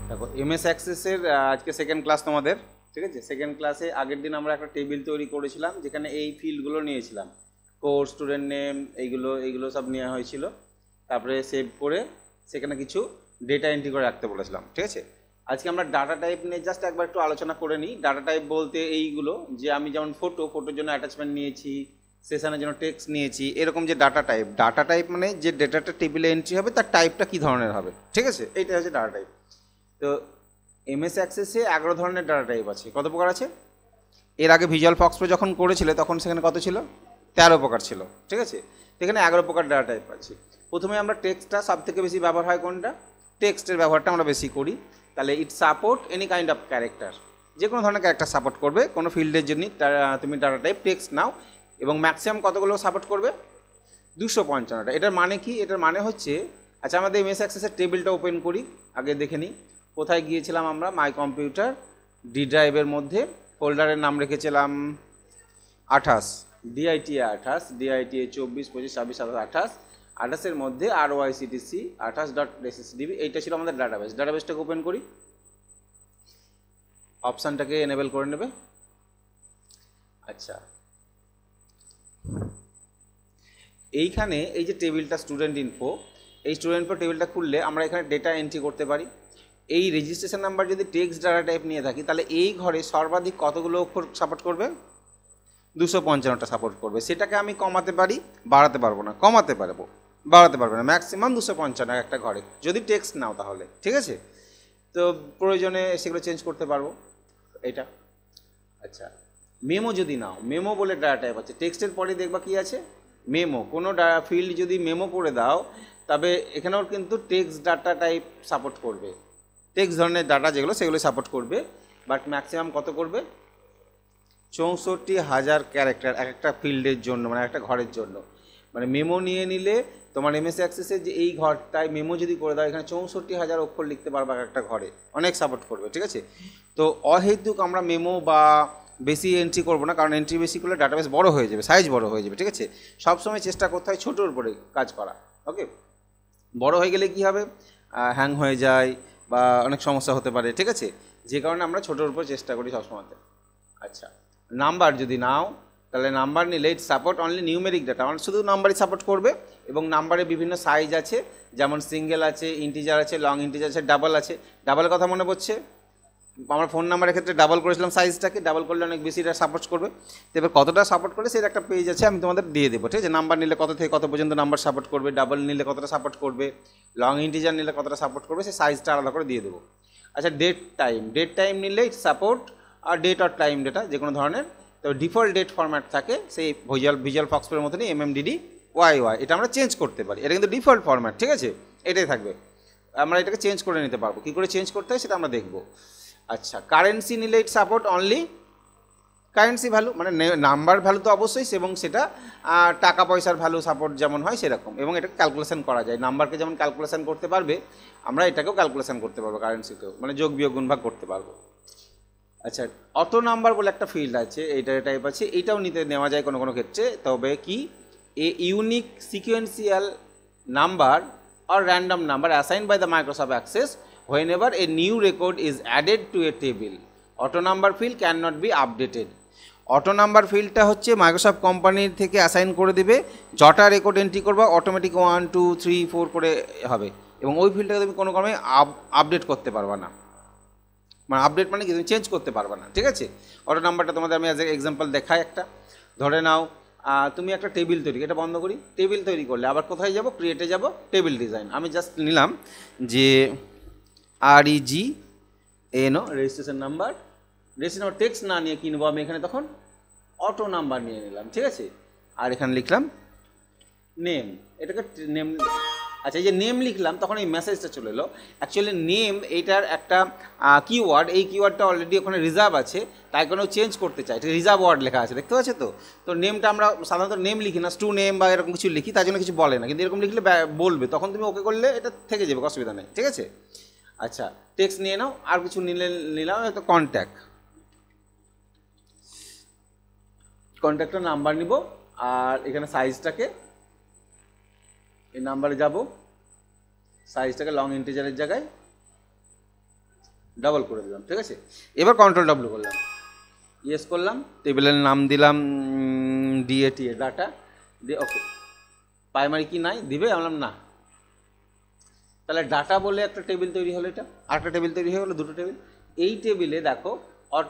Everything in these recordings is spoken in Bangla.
দেখো এমএস অ্যাক্সেসের আজকে সেকেন্ড ক্লাস তোমাদের, ঠিক আছে। সেকেন্ড ক্লাসে আগের দিন আমরা একটা টেবিল তৈরি করেছিলাম যেখানে এই ফিল্ডগুলো নিয়েছিলাম, কোর্স, স্টুডেন্ট নেম, এইগুলো সব নেওয়া হয়েছিল। তারপরে সেভ করে সেখানে কিছু ডেটা এন্ট্রি করে রাখতে বলেছিলাম, ঠিক আছে। আজকে আমরা ডাটা টাইপ নিয়ে জাস্ট একবার একটু আলোচনা করে নিই। ডাটা টাইপ বলতে এইগুলো যে আমি যেমন ফটোর জন্য অ্যাটাচমেন্ট নিয়েছি, সেশনের জন্য টেক্সট নিয়েছি, এরকম যে ডাটা টাইপ মানে যে ডেটাটা টেবিলে এন্ট্রি হবে তার টাইপটা কী ধরনের হবে, ঠিক আছে। এইটা হচ্ছে ডাটা টাইপ। তো এমএস অ্যাক্সেসে 11 ধরনের ডাটা টাইপ আছে। কত প্রকার আছে? এর আগে ভিজুয়াল ফক্স প্রো যখন করেছিলে তখন সেখানে কত ছিল? 13 প্রকার ছিল, ঠিক আছে। এখানে 11 প্রকার ডাটা টাইপ আছে। প্রথমে আমরা টেক্সটটা সব থেকে বেশি ব্যবহার হয় কোনটা? টেক্সটের ব্যবহারটা আমরা বেশি করি। তাহলে it support any kind of character, যে কোনো ধরনের ক্যারেক্টার সাপোর্ট করবে। কোনো ফিল্ডের জন্য তুমি ডাটা টাইপ টেক্সট নাও, এবং ম্যাক্সিমাম কতগুলো সাপোর্ট করবে? 255টা। এটার মানে কি? এটার মানে হচ্ছে, আচ্ছা আমাদের এমএস অ্যাক্সেসের টেবিলটা ওপেন করি, আগে দেখে নিই কোথায় গিয়েছিলাম আমরা। মাই কম্পিউটার ডি ড্রাইভের মধ্যে ফোল্ডারের নাম রেখেছিলাম 28, ডিআইটিএ 28, ডিআইটিএ 24, 25, 26, 27, 28 মধ্যে ROICTC 28.SSDB, এইটা ছিল আমাদের ডাটাবেস। ডাটাবেসটাকে ওপেন করি, অপশানটাকে এনেবেল করে নেবে। আচ্ছা, এইখানে এই যে টেবিলটা স্টুডেন্ট ইনফো, এই স্টুডেন্ট ইনফো টেবিলটা খুললে আমরা এখানে ডেটা এন্ট্রি করতে পারি। এই রেজিস্ট্রেশন নাম্বার যদি টেক্সট ডাটা টাইপ নিয়ে থাকি তাহলে এই ঘরে সর্বাধিক কতগুলো অক্ষর সাপোর্ট করবে? 255টা সাপোর্ট করবে। সেটাকে আমি কমাতে পারি, বাড়াতে পারবো না। কমাতে পারবো, বাড়াতে পারবে না। ম্যাক্সিমাম 255 একটা ঘরে যদি টেক্সট নাও তাহলে, ঠিক আছে। তো প্রয়োজনে সেগুলো চেঞ্জ করতে পারবো এটা। আচ্ছা, মেমো যদি নাও, মেমো বলে ডাটা টাইপ আছে। টেক্সটের পরে দেখবা কি আছে? মেমো। কোনো ফিল্ড যদি মেমো করে দাও তবে এখানেও কিন্তু টেক্সট ডাটা টাইপ সাপোর্ট করবে। টেক্সট ধরনের ডাটা যেগুলো সেগুলো সাপোর্ট করবে, বাট ম্যাক্সিমাম কত করবে? 64,000 ক্যারেক্টার এক একটা ফিল্ডের জন্য, মানে একটা ঘরের জন্য। মানে মেমো নিয়ে নিলে তোমার এমএস অ্যাক্সেসের যে এই ঘরটায় মেমো যদি করে দাও, এখানে 64,000 অক্ষর লিখতে পারবে এক একটা ঘরে, অনেক সাপোর্ট করবে, ঠিক আছে। তো অহেতুক আমরা মেমো বা বেশি এন্ট্রি করবো না, কারণ এন্ট্রি বেশি করলে ডাটাবেস বড় হয়ে যাবে, সাইজ বড় হয়ে যাবে, ঠিক আছে। সবসময় চেষ্টা করতে হয় ছোটোর উপরে কাজ করা, ওকে। বড় হয়ে গেলে কি হবে? হ্যাং হয়ে যায় বা অনেক সমস্যা হতে পারে, ঠিক আছে। যে কারণে আমরা ছোটোর উপর চেষ্টা করি সবসময়তে। আচ্ছা, নাম্বার যদি নাও তাহলে নাম্বার নিলে ইট সাপোর্ট অনলি নিউমেরিক ডাটা, মানে শুধু নাম্বারই সাপোর্ট করবে। এবং নাম্বারে বিভিন্ন সাইজ আছে, যেমন সিঙ্গেল আছে, ইন্টিজার আছে, লং ইন্টিজার আছে, ডাবল আছে। ডাবলের কথা মনে পড়ছে? আমার ফোন নাম্বারের ক্ষেত্রে ডাবল করেছিলাম সাইজটাকে, ডাবল করলে অনেক বেশি এটা সাপোর্ট করবে। তো এবার কতটা সাপোর্ট করে সেটা একটা পেজ আছে, আমি তোমাদের দিয়ে দেবো, ঠিক আছে। নাম্বার নিলে কত থেকে কত পর্যন্ত নাম্বার সাপোর্ট করবে, ডাবল নিলে কতটা সাপোর্ট করবে, লং ইন্টিজার নিলে কতটা সাপোর্ট করবে, সেই সাইজটা আলাদা করে দিয়ে দেবো। আচ্ছা, ডেট টাইম নিলে সাপোর্ট আর ডেট আর টাইম ডেটা যে কোনো ধরনের। তো ডিফল্ট ডেট ফরম্যাট থাকে সেই ভিজুয়াল ফক্স প্রোর মতনই MMDD YY, এটা আমরা চেঞ্জ করতে পারি। এটা কিন্তু ডিফল্ট ফরম্যাট, ঠিক আছে, এটাই থাকবে। আমরা এটাকে চেঞ্জ করে নিতে পারবো। কী করে চেঞ্জ করতে হয় সেটা আমরা দেখবো। আচ্ছা, কারেন্সি নিলে ইট সাপোর্ট অনলি কারেন্সি ভ্যালু, মানে নাম্বার ভ্যালু তো অবশ্যই, এবং সেটা টাকা পয়সার ভ্যালু সাপোর্ট যেমন হয় সেরকম, এবং এটা ক্যালকুলেশন করা যায়। নাম্বারকে যেমন ক্যালকুলেশন করতে পারবে, আমরা এটাকেও ক্যালকুলেশন করতে পারবো, কারেন্সিতেও, মানে যোগ বিয়োগ গুণ ভাগ করতে পারবো। আচ্ছা, অটো নাম্বার বলে একটা ফিল্ড আছে, এইটার টাইপ আছে, এইটাও নেওয়া যায় কোনো কোনো ক্ষেত্রে। তবে কি, a unique sequential number or random number assigned by the Microsoft Access whenever a new record is added to a table. Auto number field cannot be updated. Auto number ফিল্ডটা হচ্ছে মাইক্রোসফট কোম্পানির থেকে অ্যাসাইন করে দেবে, যটা রেকর্ড এন্ট্রি করবা অটোমেটিক 1 2 3 4 করে হবে, এবং ওই ফিল্ডটাকে তুমি কোনো ক্রমে আপডেট করতে পারবা না। মানে আপডেট মানে কি, তুমি চেঞ্জ করতে পারবা না, ঠিক আছে। অটো নাম্বারটা তোমাদের আমি অ্যাজ এ এক্সাম্পল দেখাই একটা। ধরে নাও তুমি একটা টেবিল তৈরি, এটা বন্ধ করি। টেবিল তৈরি করলে আবার কোথায় যাব? ক্রিয়েটে যাব, টেবিল ডিজাইন। আমি জাস্ট নিলাম যে REGNO রেজিস্ট্রেশন নাম্বার টেক্সট না নিয়ে কিনবো আমি এখানে, তখন অটো নাম্বার নিয়ে নিলাম, ঠিক আছে। আর এখানে লিখলাম নেম, এটাকে নেম। আচ্ছা, এই যে নেম লিখলাম তখন এই মেসেজটা চলে এলো। অ্যাকচুয়ালি নেম এইটার একটা কিওয়ার্ড, এই কিওয়ার্ডটা অলরেডি ওখানে রিজার্ভ আছে, তাই কোনো চেঞ্জ করতে চাই, এটা রিজার্ভ ওয়ার্ড লেখা আছে, দেখতে পাচ্ছ তো। তো নেমটা আমরা সাধারণত নেম লিখি না, স্টু নেম বা এরকম কিছু লিখি, তার জন্য কিছু বলে না, কিন্তু এরকম লিখলে বলবে, তখন তুমি ওকে করলে এটা থেকে যাবে, অসুবিধা নেই, ঠিক আছে। আচ্ছা, টেক্সট নিয়ে নাও, আর কিছু নিলাম হয়তো কন্ট্যাক্টের নাম্বার নিব, আর এখানে সাইজটাকে এই নাম্বারে যাব, সাইজটাকে লং ইন্টিজারের জায়গায় ডাবল করে দিলাম, ঠিক আছে। এবার কন্ট্রোল ডাব্লু করলাম, ইয়েস করলাম, টেবিলের নাম দিলাম ডিএটি ডাটা দিয়ে ওকে। প্রাইমারি কি নাই দিবে, বললাম না। তাহলে ডাটা বলে একটা টেবিল তৈরি হলো, এটা আরেকটা টেবিল তৈরি হয়ে গেলো, দুটো টেবিল। এই টেবিলে দেখো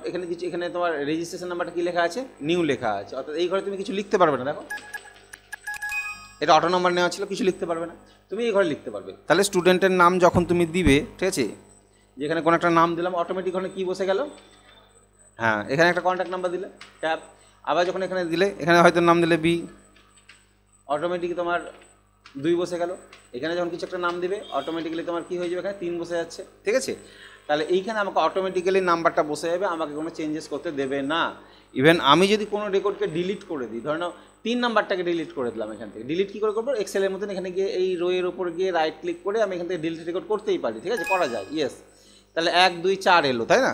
এখানে কিছু, এখানে তোমার রেজিস্ট্রেশন নাম্বারটা কী লেখা আছে, নিউ লেখা আছে, অর্থাৎ এই ঘরে তুমি কিছু লিখতে পারবে না। দেখো এটা অটো নাম্বার নেওয়া ছিল, কিছু লিখতে পারবে না, তুমি এই ঘরে লিখতে পারবে। তাহলে স্টুডেন্টের নাম যখন তুমি দিবে, ঠিক আছে, যেখানে কোনো একটা নাম দিলাম, অটোমেটিক ওখানে কী বসে গেল, হ্যাঁ এখানে একটা কন্ট্যাক্ট নাম্বার দিলে ট্যাব। আবার যখন এখানে দিলে, এখানে হয়তো নাম দিলে বি, অটোমেটিক তোমার 2 বসে গেল। এখানে যখন কিছু একটা নাম দিবে অটোমেটিক্যালি তোমার কী হয়ে যাবে, এখানে 3 বসে যাচ্ছে, ঠিক আছে। তাহলে এইখানে আমাকে অটোমেটিক্যালি নাম্বারটা বসে যাবে, আমাকে কোনো চেঞ্জেস করতে দেবে না। ইভেন আমি যদি কোনো রেকর্ডকে ডিলিট করে দিই, ধরে নাও 3 নাম্বারটাকে ডিলিট করে দিলাম, এখান থেকে ডিলিট কী করে করবো, এক্সেলের মতন এখানে গিয়ে এই রোয়ের ওপর গিয়ে রাইট ক্লিক করে আমি এখান থেকে ডিলিট রেকর্ড করতেই পারি, ঠিক আছে, করা যায়, ইয়েস। তাহলে 1 2 4 এলো, তাই না।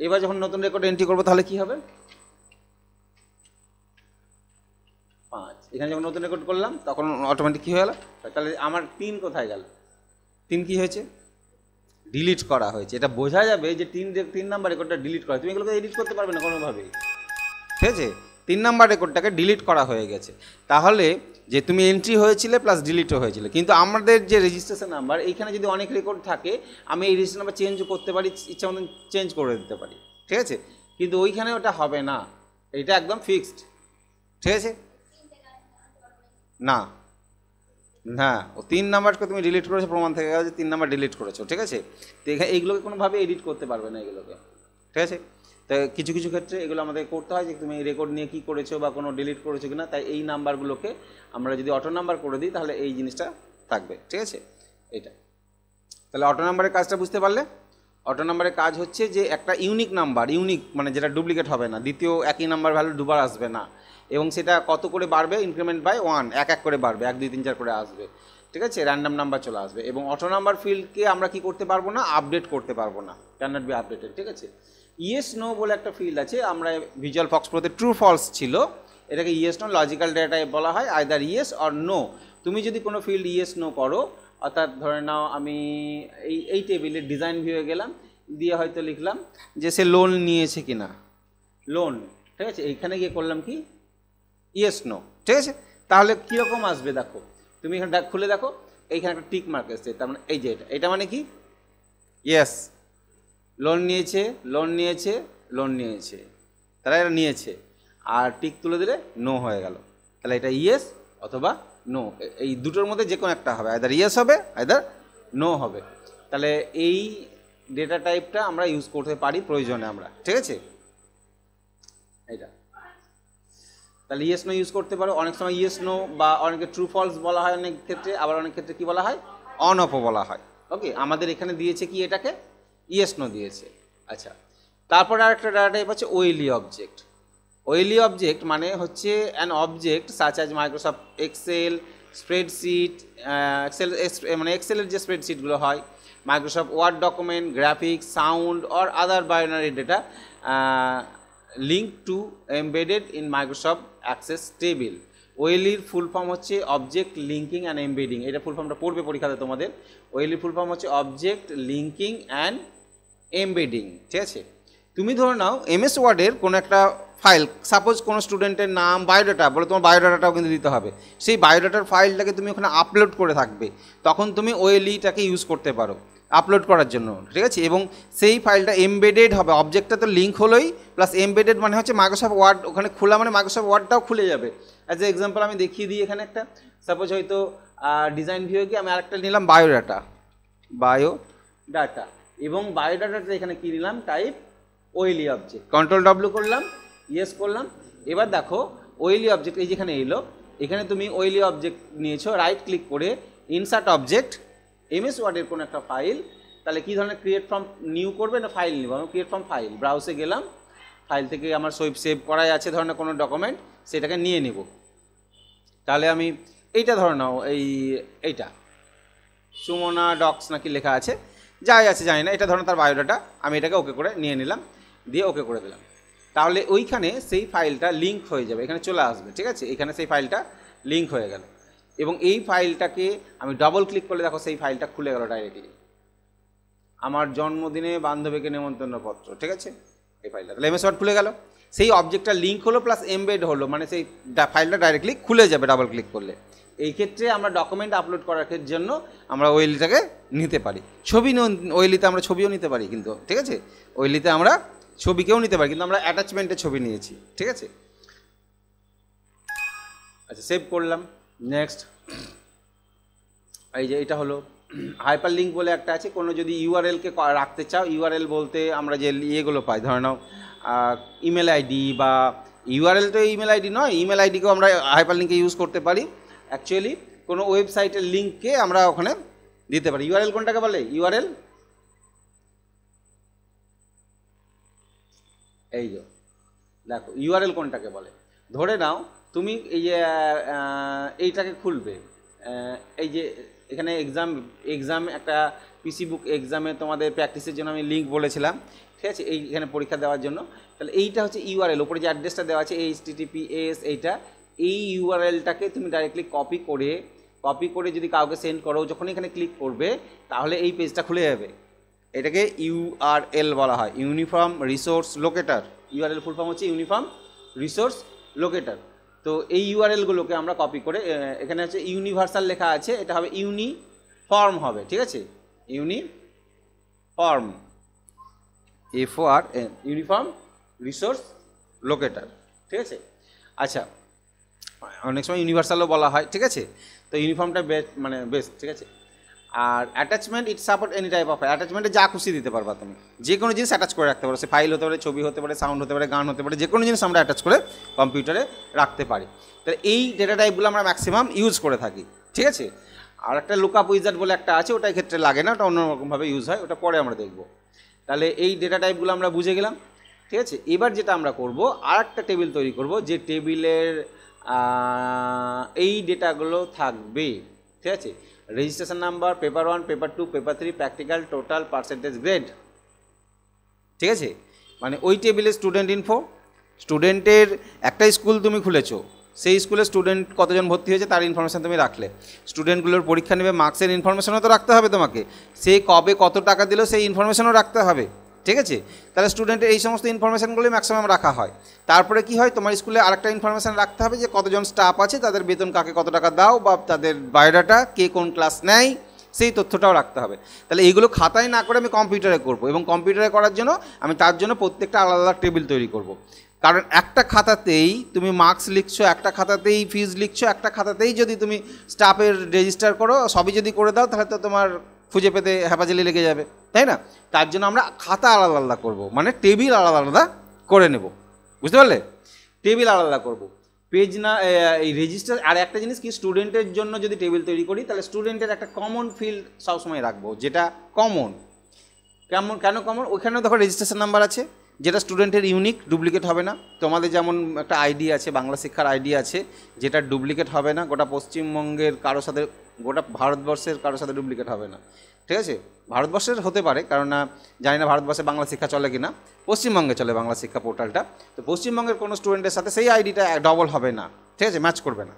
এবার যখন নতুন রেকর্ড এন্ট্রি করবো তাহলে কী হবে, 5। এখানে যখন নতুন রেকর্ড করলাম তখন অটোমেটিক কী হয়ে গেল, তাহলে আমার 3 কোথায় গেল, 3 কী হয়েছে, ডিলিট করা হয়েছে। এটা বোঝা যাবে যে 3 নাম্বার রেকর্ডটা ডিলিট করা, তুমি এগুলোকে এডিট করতে পারবে না কোনোভাবেই, ঠিক আছে। 3 নাম্বার রেকর্ডটাকে ডিলিট করা হয়ে গেছে। তাহলে যে তুমি এন্ট্রি হয়েছিলে প্লাস ডিলিটও হয়েছিল, কিন্তু আমাদের যে রেজিস্ট্রেশন নাম্বার, এইখানে যদি অনেক রেকর্ড থাকে আমি এই রেজিস্ট্রেশন নাম্বার চেঞ্জও করতে পারি, ইচ্ছা মতন চেঞ্জ করে দিতে পারি, ঠিক আছে। কিন্তু ওইখানে ওটা হবে না, এটা একদম ফিক্সড, ঠিক আছে। না, হ্যাঁ ও 3 নাম্বারকে তুমি ডিলিট করেছো, প্রমাণ থেকে গেছে 3 নাম্বার ডিলিট করেছো, ঠিক আছে। তো এখানে এইগুলোকে কোনোভাবে এডিট করতে পারবে না এগুলোকে, ঠিক আছে। তো কিছু কিছু ক্ষেত্রে এগুলো আমাদের করতে হয় যে তুমি এই রেকর্ড নিয়ে কী করেছো বা কোনো ডিলিট করেছো কিনা, তাই এই নাম্বারগুলোকে আমরা যদি অটো নাম্বার করে দিই তাহলে এই জিনিসটা থাকবে, ঠিক আছে। এইটা তাহলে অটো নাম্বারের কাজটা বুঝতে পারলে। অটো নাম্বারের কাজ হচ্ছে যে একটা ইউনিক নাম্বার, ইউনিক মানে যেটা ডুপ্লিকেট হবে না, দ্বিতীয় একই নাম্বার ভ্যালু দুবার আসবে না, এবং সেটা কত করে বাড়বে, ইনক্রিমেন্ট বাই 1, এক এক করে বাড়বে, 1 2 3 4 করে আসবে, ঠিক আছে, র্যান্ডাম নাম্বার চলে আসবে। এবং অটো নাম্বার ফিল্ডকে আমরা কি করতে পারবো না, আপডেট করতে পারবো না, ক্যান নট বি আপডেটেড, ঠিক আছে। ইয়েস নো বলে একটা ফিল্ড আছে, আমরা ভিজুয়াল ফক্স প্রোতে ট্রু ফলস ছিল, এটাকে ইয়েস নো লজিক্যাল ডেটায় বলা হয়, আইদার ইয়েস অর নো। তুমি যদি কোনো ফিল্ড ইয়েস নো করো, অর্থাৎ ধরে নাও আমি এই টেবিলের ডিজাইন ভিউয়ে গেলাম, দিয়ে হয়তো লিখলাম যে সে লোন নিয়েছে কিনা, লোন, ঠিক আছে, এইখানে গিয়ে করলাম কি ইয়েস নো, ঠিক আছে। তাহলে কীরকম আসবে দেখো, তুমি এখানে খুলে দেখো, এইখানে একটা টিক মার্ক এসছে, তার মানে এই যে এটা মানে কি ইয়েস, লোন নিয়েছে, লোন নিয়েছে, লোন নিয়েছে, তারা এটা নিয়েছে, আর টিক তুলে দিলে নো হয়ে গেল। তাহলে এটা ইয়েস অথবা নো, এই দুটোর মধ্যে যে কোনো একটা হবে, আইদার ইয়েস হবে আইদার নো হবে। তাহলে এই ডেটা টাইপটা আমরা ইউজ করতে পারি প্রয়োজনে আমরা, ঠিক আছে। এটা তাহলে ইয়েস নো ইউজ করতে পারো, অনেক সময় ইয়েস নো বা অনেকে ট্রু ফলস বলা হয় অনেক ক্ষেত্রে, আবার অনেক ক্ষেত্রে কী বলা হয়, অন অফও বলা হয়। ওকে, আমাদের এখানে দিয়েছে কি এটাকে ইয়েস নো দিয়েছে। আচ্ছা, তারপর আর একটা ডাটা টাইপ আছে ওয়েলি অবজেক্ট। ওয়েলি অবজেক্ট মানে হচ্ছে an object such as Microsoft Excel, spreadsheet, Excel মানে এক্সেলের যে স্প্রেডশিটগুলো হয়, Microsoft Word document, graphics, sound or other binary data link to embedded in Microsoft Access table. ওয়েলির ফুল ফর্ম হচ্ছে অবজেক্ট লিঙ্কিং অ্যান্ড এমবেডিং, এটা ফুল ফর্মটা পড়বে পরীক্ষাতে তোমাদের। ওয়েলির ফুল ফর্ম হচ্ছে অবজেক্ট লিঙ্কিং অ্যান্ড এমবেডিং, ঠিক আছে। তুমি ধরে নাও এমএস ওয়ার্ডের কোনো একটা ফাইল, সাপোজ কোনো স্টুডেন্টের নাম, বায়োডাটা বলে, তোমার বায়োডাটাও কিন্তু দিতে হবে, সেই বায়োডাটার ফাইলটাকে তুমি ওখানে আপলোড করে থাকবে, তখন তুমি ওয়েলিটাকে ইউজ করতে পারো আপলোড করার জন্য, ঠিক আছে। এবং সেই ফাইলটা এমবেডেড হবে, অবজেক্টটা তো লিঙ্ক হলোই, প্লাস এমবেডেড মানে হচ্ছে মাইক্রোসফট ওয়ার্ড ওখানে খোলা, মানে মাইক্রোসফট ওয়ার্ডটাও খুলে যাবে। অ্যাজ এ এক্সাম্পল আমি দেখিয়ে দিই, এখানে একটা সাপোজ হয়তো ডিজাইন ভিউ গিয়ে আমি আরেকটা নিলাম বায়োডাটা, বায়োডাটা, এবং বায়োডাটাটা এখানে কী নিলাম type oily object, control W করলাম, ইয়েস করলাম। এবার দেখো ওয়েলি অবজেক্ট এই যেখানে এলো, এখানে তুমি ওয়েলি অবজেক্ট নিয়েছো, রাইট ক্লিক করে ইনসার্ট অবজেক্ট, এমএস ওয়ার্ডের কোনো একটা ফাইল, তাহলে কী ধরনের ক্রিয়েট ফ্রম নিউ করবে না ফাইল নিব, আমি ক্রিয়েট ফ্রম ফাইল, ব্রাউজে গেলাম, ফাইল থেকে আমার সেভ করাই আছে ধরনের কোনো ডকুমেন্ট, সেটাকে নিয়ে নেব। তাহলে আমি এইটা ধরে নাও, এইটা সুমনা ডক্স নাকি লেখা আছে, যাই আছে জানি না, এটা ধরো তার বায়োডাটা, আমি এটাকে ওকে করে নিয়ে নিলাম, দিয়ে ওকে করে দিলাম। তাহলে ওইখানে সেই ফাইলটা লিঙ্ক হয়ে যাবে, এখানে চলে আসবে, ঠিক আছে, এখানে সেই ফাইলটা লিঙ্ক হয়ে গেল। এবং এই ফাইলটাকে আমি ডবল ক্লিক করলে দেখো সেই ফাইলটা খুলে গেল ডাইরেক্টলি। আমার জন্মদিনে বান্ধবীকে নেমন্তন্নপত্র, ঠিক আছে, এই ফাইলটা। তাহলে এমএস ওয়ার্ড খুলে গেল, সেই অবজেক্টটা লিঙ্ক হলো প্লাস এমবেড হলো, মানে সেই ফাইলটা ডাইরেক্টলি খুলে যাবে ডাবল ক্লিক করলে। এই ক্ষেত্রে আমরা ডকুমেন্ট আপলোড করার জন্য আমরা ওয়েলিটাকে নিতে পারি। ছবি ওয়েলিতে আমরা ছবিও নিতে পারি কিন্তু, ঠিক আছে, ওয়েলিতে আমরা ছবিকেও নিতে পারি, কিন্তু আমরা অ্যাটাচমেন্টের ছবি নিয়েছি, ঠিক আছে। আচ্ছা, সেভ করলাম। নেক্সট, এই যে এটা হলো হাইপার লিঙ্ক বলে একটা আছে। কোনো যদি ইউআরএলকে রাখতে চাও, ইউআরএল বলতে আমরা যে ইয়েগুলো পাই, ধরে নাও ইমেল আইডি বা ইউআরএল তো ইমেল আইডি নয়, ইমেল আইডিকেও আমরা হাইপার লিঙ্কে ইউজ করতে পারি। অ্যাকচুয়ালি কোনো ওয়েবসাইটের লিঙ্ককে আমরা ওখানে দিতে পারি। ইউআরএল কোনটাকে বলে? ইউআরএল এই যে দেখো ইউআরএল কোনটাকে বলে। ধরে নাও তুমি এই যে এইটাকে খুলবে, এই যে এখানে এক্সাম একটা পিসি বুক এক্সামে তোমাদের প্র্যাকটিসের জন্য আমি লিঙ্ক বলেছিলাম, ঠিক আছে, এইখানে পরীক্ষা দেওয়ার জন্য। তাহলে এইটা হচ্ছে ইউআরএল, ওপরে যে অ্যাড্রেসটা দেওয়া আছে HTTPS, এইটা, এই ইউআরএলটাকে তুমি ডাইরেক্টলি কপি করে যদি কাউকে সেন্ড করো, যখন এখানে ক্লিক করবে তাহলে এই পেজটা খুলে যাবে। এটাকে ইউআরএল বলা হয়, ইউনিফর্ম রিসোর্স লোকেটার। ইউআরএল ফুল ফর্ম হচ্ছে ইউনিফর্ম রিসোর্স লোকেটার। তো এই ইউআরএলগুলোকে আমরা কপি করে, এখানে হচ্ছে ইউনিভার্সাল লেখা আছে, এটা হবে ইউনিফর্ম হবে, ঠিক আছে, uniform FORM, uniform resource locator, ঠিক আছে। আচ্ছা, অনেক সময় ইউনিভার্সালও বলা হয়, ঠিক আছে। তো ইউনিফর্মটা বেস্ট, ঠিক আছে। আর attachment, it support any type of অ্যাটাচমেন্টে যা খুশি দিতে পারবা তুমি, যে কোনো জিনিস অ্যাটাচ করে রাখতে পারো। সে ফাইল হতে পারে, ছবি হতে পারে, সাউন্ড হতে পারে, গান হতে পারে, যে কোনো জিনিস আমরা অ্যাটাচ করে কম্পিউটারে রাখতে পারি। তাহলে এই ডেটা টাইপগুলো আমরা ম্যাক্সিমাম ইউজ করে থাকি, ঠিক আছে। আর একটা লুকআপ উইজার্ড বলে একটা আছে, ওটা ক্ষেত্রে লাগে না, ওটা অন্যরকমভাবে ইউজ হয়, ওটা পরে আমরা দেখব। তাহলে এই ডেটা টাইপগুলো আমরা বুঝে গেলাম, ঠিক আছে। এবার যেটা আমরা করব, আর একটা টেবিল তৈরি করব, যে টেবিলের এই ডেটাগুলো থাকবে, ঠিক আছে। Registration number, paper 1, paper 2, paper 3, practical, total, percentage, grade, ঠিক আছে। মানে ওই টেবিলে স্টুডেন্ট ইনফো, স্টুডেন্টের একটা স্কুল তুমি খুলেছো, সেই স্কুলে স্টুডেন্ট কতজন ভর্তি হয়েছে তার ইনফরমেশান তুমি রাখলে। স্টুডেন্টগুলোর পরীক্ষা নেবে, মার্কসের ইনফরমেশনও তো রাখতে হবে তোমাকে, সে কবে কত টাকা দিল সেই ইনফরমেশনও রাখতে হবে, ঠিক আছে। তাহলে স্টুডেন্টের এই সমস্ত ইনফরমেশানগুলোই ম্যাক্সিমাম রাখা হয়। তারপরে কি হয়, তোমার স্কুলে আরেকটা ইনফরমেশান রাখতে হবে যে কতজন স্টাফ আছে, তাদের বেতন কাকে কত টাকা দাও, বা তাদের বায়োডাটা, কে কোন ক্লাস নেয়, সেই তথ্যটাও রাখতে হবে। তাহলে এইগুলো খাতায় না করে আমি কম্পিউটারে করব, এবং কম্পিউটারে করার জন্য আমি তার জন্য প্রত্যেকটা আলাদা আলাদা টেবিল তৈরি করব। কারণ একটা খাতাতেই তুমি মার্কস লিখছো, একটা খাতাতেই ফিজ লিখছো, একটা খাতাতেই যদি তুমি স্টাফের রেজিস্টার করো, সবই যদি করে দাও, তাহলে তো তোমার খুঁজে পেতে হ্যাপাজালি লেগে যাবে, তাই না। তার জন্য আমরা খাতা আলাদা আলাদা করবো, মানে টেবিল আলাদা আলাদা করে নেব, বুঝতে পারলে। টেবিল আলাদা করব, পেজ না এই রেজিস্টার। আর একটা জিনিস কি, স্টুডেন্টের জন্য যদি টেবিল তৈরি করি, তাহলে স্টুডেন্টের একটা কমন ফিল্ড সবসময় রাখবো, যেটা কমন। কেন কমন? ওইখানেও দেখো রেজিস্ট্রেশন নাম্বার আছে, যেটা স্টুডেন্টের ইউনিক, ডুপ্লিকেট হবে না। তোমাদের যেমন একটা আইডি আছে, বাংলা শিক্ষার আইডি আছে, যেটা ডুপ্লিকেট হবে না, গোটা পশ্চিমবঙ্গের কারোর সাথে, গোটা ভারতবর্ষের কারোর সাথে ডুপ্লিকেট হবে না, ঠিক আছে। ভারতবর্ষের হতে পারে, কারণ না জানি না ভারতবর্ষে বাংলা শিক্ষা চলে কি না, পশ্চিমবঙ্গে চলে বাংলা শিক্ষা পোর্টালটা। তো পশ্চিমবঙ্গের কোনো স্টুডেন্টের সাথে সেই আইডিটা ডবল হবে না, ঠিক আছে, ম্যাচ করবে না।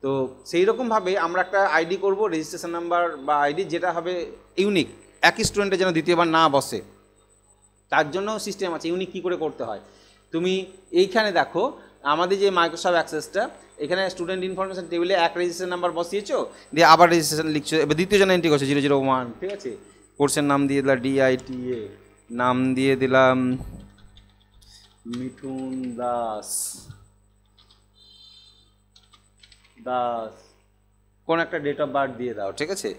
তো সেই রকমভাবে আমরা একটা আইডি করব, রেজিস্ট্রেশন নাম্বার বা আইডি, যেটা হবে ইউনিক, একই স্টুডেন্টের যেন দ্বিতীয়বার না বসে, তার জন্য সিস্টেম আছে। ইউনিক কী করে করতে হয়, তুমি এইখানে দেখো আমাদের যে মাইক্রোসফট অ্যাক্সেসটা, এখানে স্টুডেন্ট ইনফরমেশন টেবিলে এক রেজিস্ট্রেশন নাম্বার বসিয়েছো, দিয়ে আবার রেজিস্ট্রেশন লিখছো, এবার দ্বিতীয় জন এন্ট্রি করছো 001, ঠিক আছে। কোর্সের নাম দিয়ে দিলাম DITA, নাম দিয়ে দিলাম মিঠুন দাস, কোন একটা ডেট অফ বার্থ দিয়ে দাও, ঠিক আছে।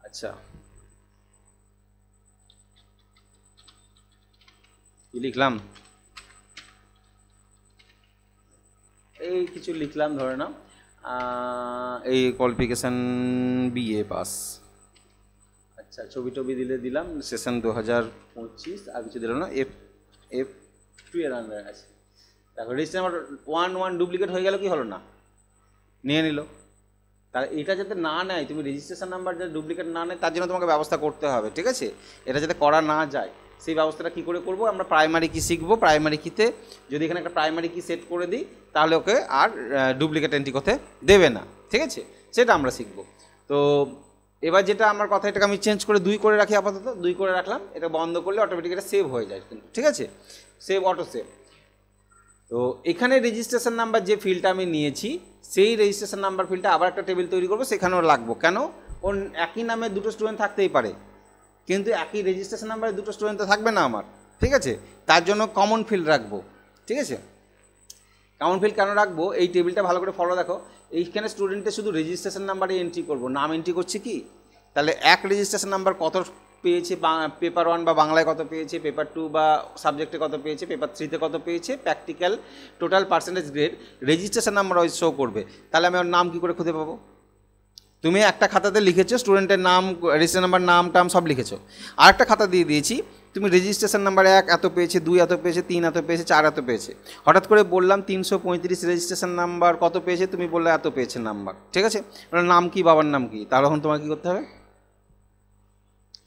আচ্ছা, কি লিখলাম, এই কিছু লিখলাম, ধরে নাও এই কোয়ালিফিকেশন BA পাস। আচ্ছা, ছবি টবি দিলাম, সেশন 2025, আর কিছু দিলাম না, F2 এর আন্ডারে আছে। দেখো রেজিস্ট্রেশন নাম্বার 1 ডুপ্লিকেট হয়ে গেল, কি হলো না, নিয়ে নিল। তাহলে এটা যাতে না নেয়, তুমি রেজিস্ট্রেশন নাম্বার যাতে ডুপ্লিকেট না নেয়, তার জন্য তোমাকে ব্যবস্থা করতে হবে, ঠিক আছে। এটা যাতে করা না যায়, সেই ব্যবস্থাটা কী করে করবো, আমরা প্রাইমারি কি শিখবো। প্রাইমারি কিতে যদি এখানে একটা প্রাইমারি কি সেট করে দিই, তাহলে ওকে আর ডুপ্লিকেট এন্ট্রি করতে দেবে না, ঠিক আছে, সেটা আমরা শিখবো। তো এবার যেটা আমার কথা, এটাকে আমি চেঞ্জ করে 2 করে রাখি, আপাতত 2 করে রাখলাম। এটা বন্ধ করলে অটোমেটিক এটা সেভ হয়ে যায় কিন্তু, ঠিক আছে, সেভ, অটো সেভ। তো এখানে রেজিস্ট্রেশন নাম্বার যে ফিল্ডটা আমি নিয়েছি, সেই রেজিস্ট্রেশন নাম্বার ফিল্ডটা আবার একটা টেবিল তৈরি করবো, সেখানেও লাগবো। কেন? ওর একই নামে দুটো স্টুডেন্ট থাকতেই পারে, কিন্তু একই রেজিস্ট্রেশন নাম্বারে দুটো স্টুডেন্ট তো থাকবে না আমার, ঠিক আছে। তার জন্য কমন ফিল্ড রাখবো, ঠিক আছে। কমন ফিল্ড কেন রাখবো? এই টেবিলটা ভালো করে ফলো দেখো। এইখানে স্টুডেন্টের শুধু রেজিস্ট্রেশন নাম্বারে এন্ট্রি করবো, নাম এন্ট্রি করছি কি, তাহলে এক রেজিস্ট্রেশন নাম্বার কত পেয়েছে, পেপার 1 বা বাংলায় কত পেয়েছে, পেপার 2 বা সাবজেক্টে কত পেয়েছে, পেপার 3তে কত পেয়েছে, practical total percentage grade, registration number ওই শো করবে। তাহলে আমি ওর নাম কী করে খুঁজে পাবো? তুমি একটা খাতাতে লিখেছো স্টুডেন্টের নাম, রেজিস্ট্রেশন নাম্বার, নাম টাম সব লিখেছো। আর একটা খাতা দিয়ে দিয়েছি, তুমি রেজিস্ট্রেশন নাম্বার 1 এত পেয়েছে, 2 এত পেয়েছে, 3 এত পেয়েছে, 4 এত পেয়েছে। হঠাৎ করে বললাম 335 রেজিস্ট্রেশন নাম্বার কত পেয়েছে, তুমি বললে এত পেয়েছে নাম্বার, ঠিক আছে। নাম কি, বাবার নাম কি, তাহলে এখন তোমার কী করতে হবে?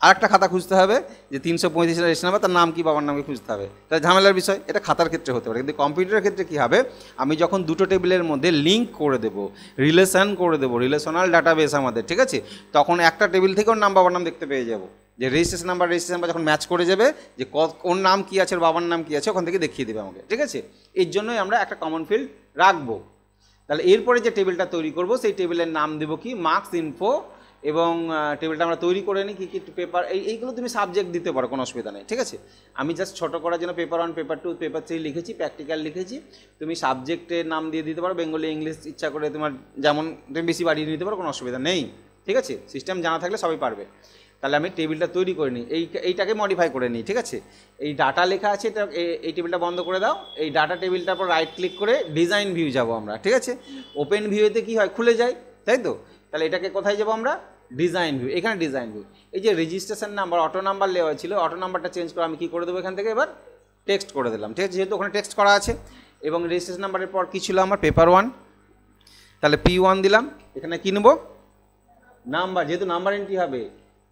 আর একটা খাতা খুঁজতে হবে যে 335 রেজিস্ট্রেশন নাম্বার, তার নাম কি, বাবার নামকে খুঁজতে হবে। তাহলে ঝামেলার বিষয়। এটা খাতার ক্ষেত্রে হতে পারে, কিন্তু কম্পিউটারের ক্ষেত্রে কী হবে, আমি যখন দুটো টেবিলের মধ্যে লিঙ্ক করে দেবো, রিলেশন করে দেবো, রিলেশনাল ডাটাবেস আমাদের, ঠিক আছে, তখন একটা টেবিল থেকে ওর নাম, বাবার নাম দেখতে পেয়ে যাবো। যে রেজিস্ট্রেশন নাম্বার যখন ম্যাচ করে যাবে, যে ওর নাম কী আছে, ওর বাবার নাম কী আছে, ওখান থেকে দেখিয়ে দেবে আমাকে, ঠিক আছে। এর জন্যই আমরা একটা কমন ফিল্ড রাখবো। তাহলে এরপরে যে টেবিলটা তৈরি করব, সেই টেবিলের নাম দেবো কি, মার্কস ইনফো। এবং টেবিলটা আমরা তৈরি করে নিই কী কী পেপার, এইগুলো তুমি সাবজেক্ট দিতে পারো, কোনো অসুবিধা নেই, ঠিক আছে। আমি জাস্ট ছোটো করার জন্য পেপার 1, পেপার 2, পেপার 3 লিখেছি, প্র্যাকটিক্যাল লিখেছি। তুমি সাবজেক্টের নাম দিয়ে দিতে পারো, বেঙ্গলি, ইংলিশ, ইচ্ছা করে তোমার যেমন, তুমি বেশি বাড়িয়ে নিতে পারো, কোনো অসুবিধা নেই, ঠিক আছে। সিস্টেম জানা থাকলে সবাই পারবে। তাহলে আমি টেবিলটা তৈরি করে নিই, এইটাকে মডিফাই করে নিই, ঠিক আছে। এই ডাটা লেখা আছে, এটা এই টেবিলটা বন্ধ করে দাও। এই ডাটা টেবিলটার পর রাইট ক্লিক করে ডিজাইন ভিউ যাব আমরা, ঠিক আছে। ওপেন ভিউতে কী হয়, খুলে যায়, তাই তো। তাহলে এটাকে কোথায় যাবো আমরা? Design view. এখানে ডিজাইন ভিউ, এই যে রেজিস্ট্রেশন নাম্বার, অটো নাম্বার লেওয়া ছিল, অটো নাম্বারটা চেঞ্জ করে আমি কী করে দেবো, এখান থেকে এবার টেক্সট করে দিলাম, ঠিক আছে, যেহেতু ওখানে টেক্সট করা আছে। এবং রেজিস্ট্রেশন নাম্বারের পর কী ছিল আমার, পেপার 1, তাহলে P1 দিলাম। এখানে কী নেবো, নাম্বার, যেহেতু নাম্বার এন্ট্রি হবে।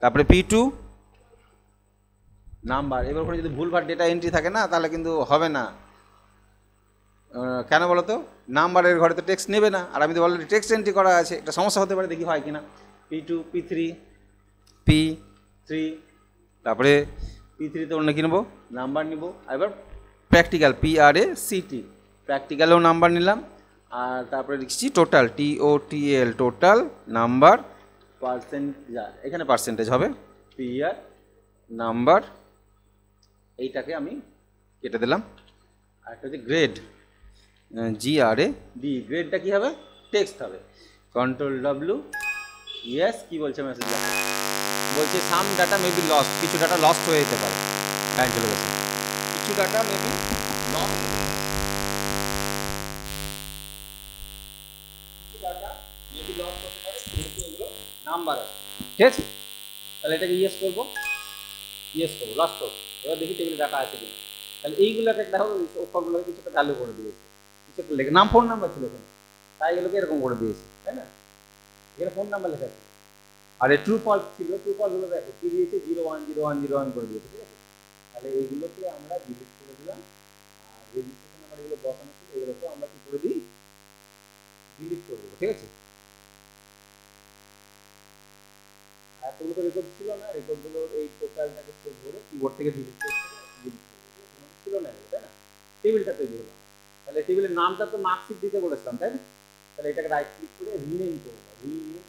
তারপরে P2 নাম্বার। এবার ওখানে যদি ভুলভাল ডেটা এন্ট্রি থাকে না, তাহলে কিন্তু হবে না। কেন বলো তো, নাম্বারের ঘরে তো টেক্সট নেবে না, আর আমি তো অলরেডি টেক্সট এন্ট্রি করা আছে, একটা সমস্যা হতে পারে, দেখি হয় কিনা। P2, P3, P3, তারপরে P3তে অন্য কী নেবো, নাম্বার নিব। এবার প্র্যাকটিক্যাল, PRACT, প্র্যাকটিক্যালেও নাম্বার নিলাম। আর তারপরে লিখছি total, TOTL, total number, percent, যা এখানে পার্সেন্টেজ হবে, PR নাম্বার, এইটাকে আমি কেটে দিলাম। আর একটা হচ্ছে গ্রেড, GRAD, গ্রেডটা কী হবে, টেক্সট হবে। কন্ট্রোল W, ইয়েস, কী বলছে মেসেজ, বলছে সাম ডাটা মে বি লস্ট, কিছু ডাটা লস্ট হয়ে যেতে পারে, টাইম চলে গেছে, কিছু ডাটা মে বি লস্ট, কিছু ডাটা মে বি লস্ট হতে পারে, যেহেতু এগুলো নাম্বার আছে, ঠিক আছে। তাহলে এটাকে ইয়েস করবো, লস্ট হোক। এবার দেখি টেবিলে ডাটা আছে কিনা। তাহলে এইগুলোকে দেখো, সবগুলোকে কিছু একটা চালু করে দিয়েছে, কিছু একটা লেখা, নাম, ফোন নাম্বার ছিল এখানে, তাই এগুলোকে এরকম করে দিয়েছে, তাই না। এখানে ফোন নাম্বার লেখা আছে। আর এই ট্রু ফলস ছিল, ট্রু ফলসগুলো দেখো কী দিয়েছে, 010101 করে দিয়েছে, ঠিক আছে। তাহলে এইগুলোকে আমরা ডিলিট করে দিলাম। আর রেজিস্ট্রেশন নাম্বার এগুলো বসানো ছিল, এগুলোকে আমরা কী করে দিই, ডিলিট করে দেবো, ঠিক আছে। এতগুলো তো রেকর্ড ছিল না, রেকর্ডগুলো এই টোটালটাকে ধরে কিবোর্ড থেকে ডিলিট করতে ছিল না, তাই না। টেবিলটা তৈরি হলো। তাহলে টেবিলের নামটা তো মার্কশিট দিতে বলেছিলাম, তাই না। তাহলে এটাকে রাইট ক্লিক করে রিনেম করবো, রিনেম,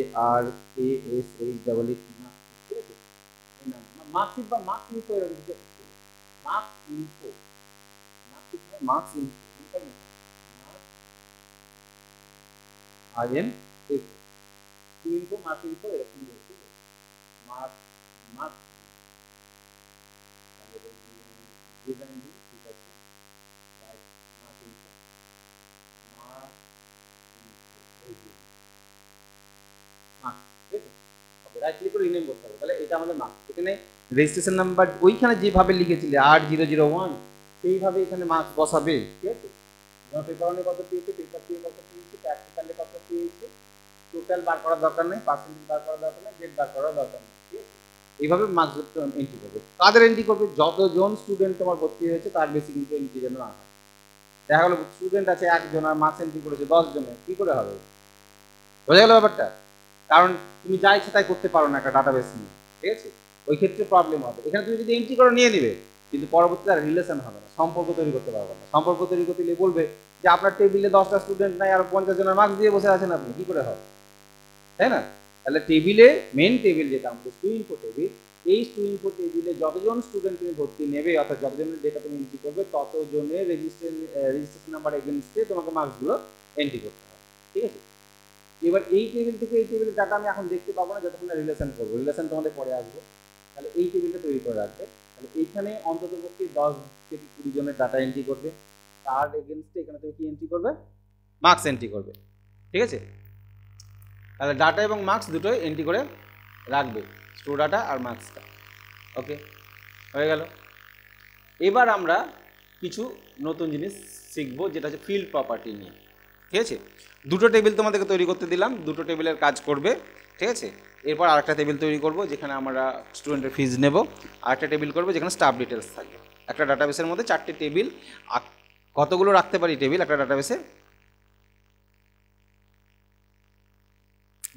MARKSHEE, ঠিক আছে। মার্কশিট বা মার্কস ইনফো, এরকম কিছু ছিল, মার্কস ইনফো, মার্কশিট মানে marks info, info, marks info, এরকম দিয়েছে, মার্কস, মার্কস ডিজাইন দিই, ঠিক আছে, right, marks info, marks info, marks, ঠিক আছে। রাইট ক্লিক করে রিনেম করতে হবে। তাহলে এটা আমাদের মার্কস। এখানে রেজিস্ট্রেশন নাম্বার ওইখানে যেভাবে লিখেছিলে 8001, সেইভাবে এখানে মার্কস বসাবে, ঠিক আছে। পেপার 1 কত পেয়েছে, পেপার 2 কত পেয়েছে, প্র্যাকটিক্যালে কত পেয়েছে, টোটাল বার করার দরকার নেই, পার্সেন্টেজ বার করার দরকার নেই, গ্রেড বার করার দরকার নেই, ঠিক আছে। এইভাবে মার্কস এন্ট্রি করবে। কাদের এন্ট্রি করবে, যতজন স্টুডেন্ট তোমার ভর্তি হয়েছে তার বেশি কিন্তু এন্ট্রি যেন না হয়। দেখা গেলো স্টুডেন্ট আছে 1 জন আর মার্কস এন্ট্রি করেছে 10 জনের, কী করে হবে, বোঝা গেল ব্যাপারটা? কারণ তুমি যা ইচ্ছে তাই করতে পারো না একটা ডাটাবেস নিয়ে, ঠিক আছে? ওই ক্ষেত্রে প্রবলেম হবে। এখানে তুমি যদি এন্ট্রি করো নিয়ে নিবে, কিন্তু পরবর্তীতে আর রিলেশন হবে না, সম্পর্ক তৈরি করতে পারবে না। সম্পর্ক তৈরি করতে গেলে বলবে যে আপনার টেবিলে 10টা স্টুডেন্ট নাই আর 50 জনের মার্কস দিয়ে বসে আছেন, আপনি কি করে হবে, তাই না? তাহলে টেবিলে মেন টেবিল যেটা আমাদের স্টুডেন্ট টেবিল, এই স্টুডেন্ট টেবিলে যতজন স্টুডেন্ট তুমি ভর্তি নেবে অর্থাৎ যতজনের ডেটা তুমি এন্ট্রি করবে ততজনের রেজিস্ট্রেশন নাম্বার এগেনস্টে তোমাকে মার্কসগুলো এন্ট্রি করতে হবে, ঠিক আছে? এবার এই টেবিল থেকে এই টেবিলের ডাটা আমি এখন দেখতে পাবো না যতক্ষণ না রিলেশন করবো, রিলেশন তোমাদের পরে আসবো। তাহলে এই টেবিলটা তৈরি করে রাখবে। তাহলে এইখানে অন্তত পক্ষে 10 থেকে 20 জনের ডাটা এন্ট্রি করবে, তার এগেনস্টে এখানে তুমি কি এন্ট্রি করবে, মার্কস এন্ট্রি করবে, ঠিক আছে? তাহলে ডাটা এবং মার্কস দুটোই এন্ট্রি করে রাখবে, স্টু ডাটা আর মার্কসটা। ওকে, হয়ে গেল। এবার আমরা কিছু নতুন জিনিস শিখবো, যেটা হচ্ছে ফিল্ড প্রপার্টি নিয়ে, ঠিক আছে? দুটো টেবিল তোমাদেরকে তৈরি করতে দিলাম, দুটো টেবিলের কাজ করবে, ঠিক আছে? এরপর আরেকটা টেবিল তৈরি করব যেখানে আমরা স্টুডেন্টের ফিজ নেব, আরেকটা টেবিল করবো যেখানে স্টাফ ডিটেলস থাকবে। একটা ডাটাবেসের মধ্যে 4টে টেবিল, কতগুলো রাখতে পারি টেবিল একটা ডাটাবেসে?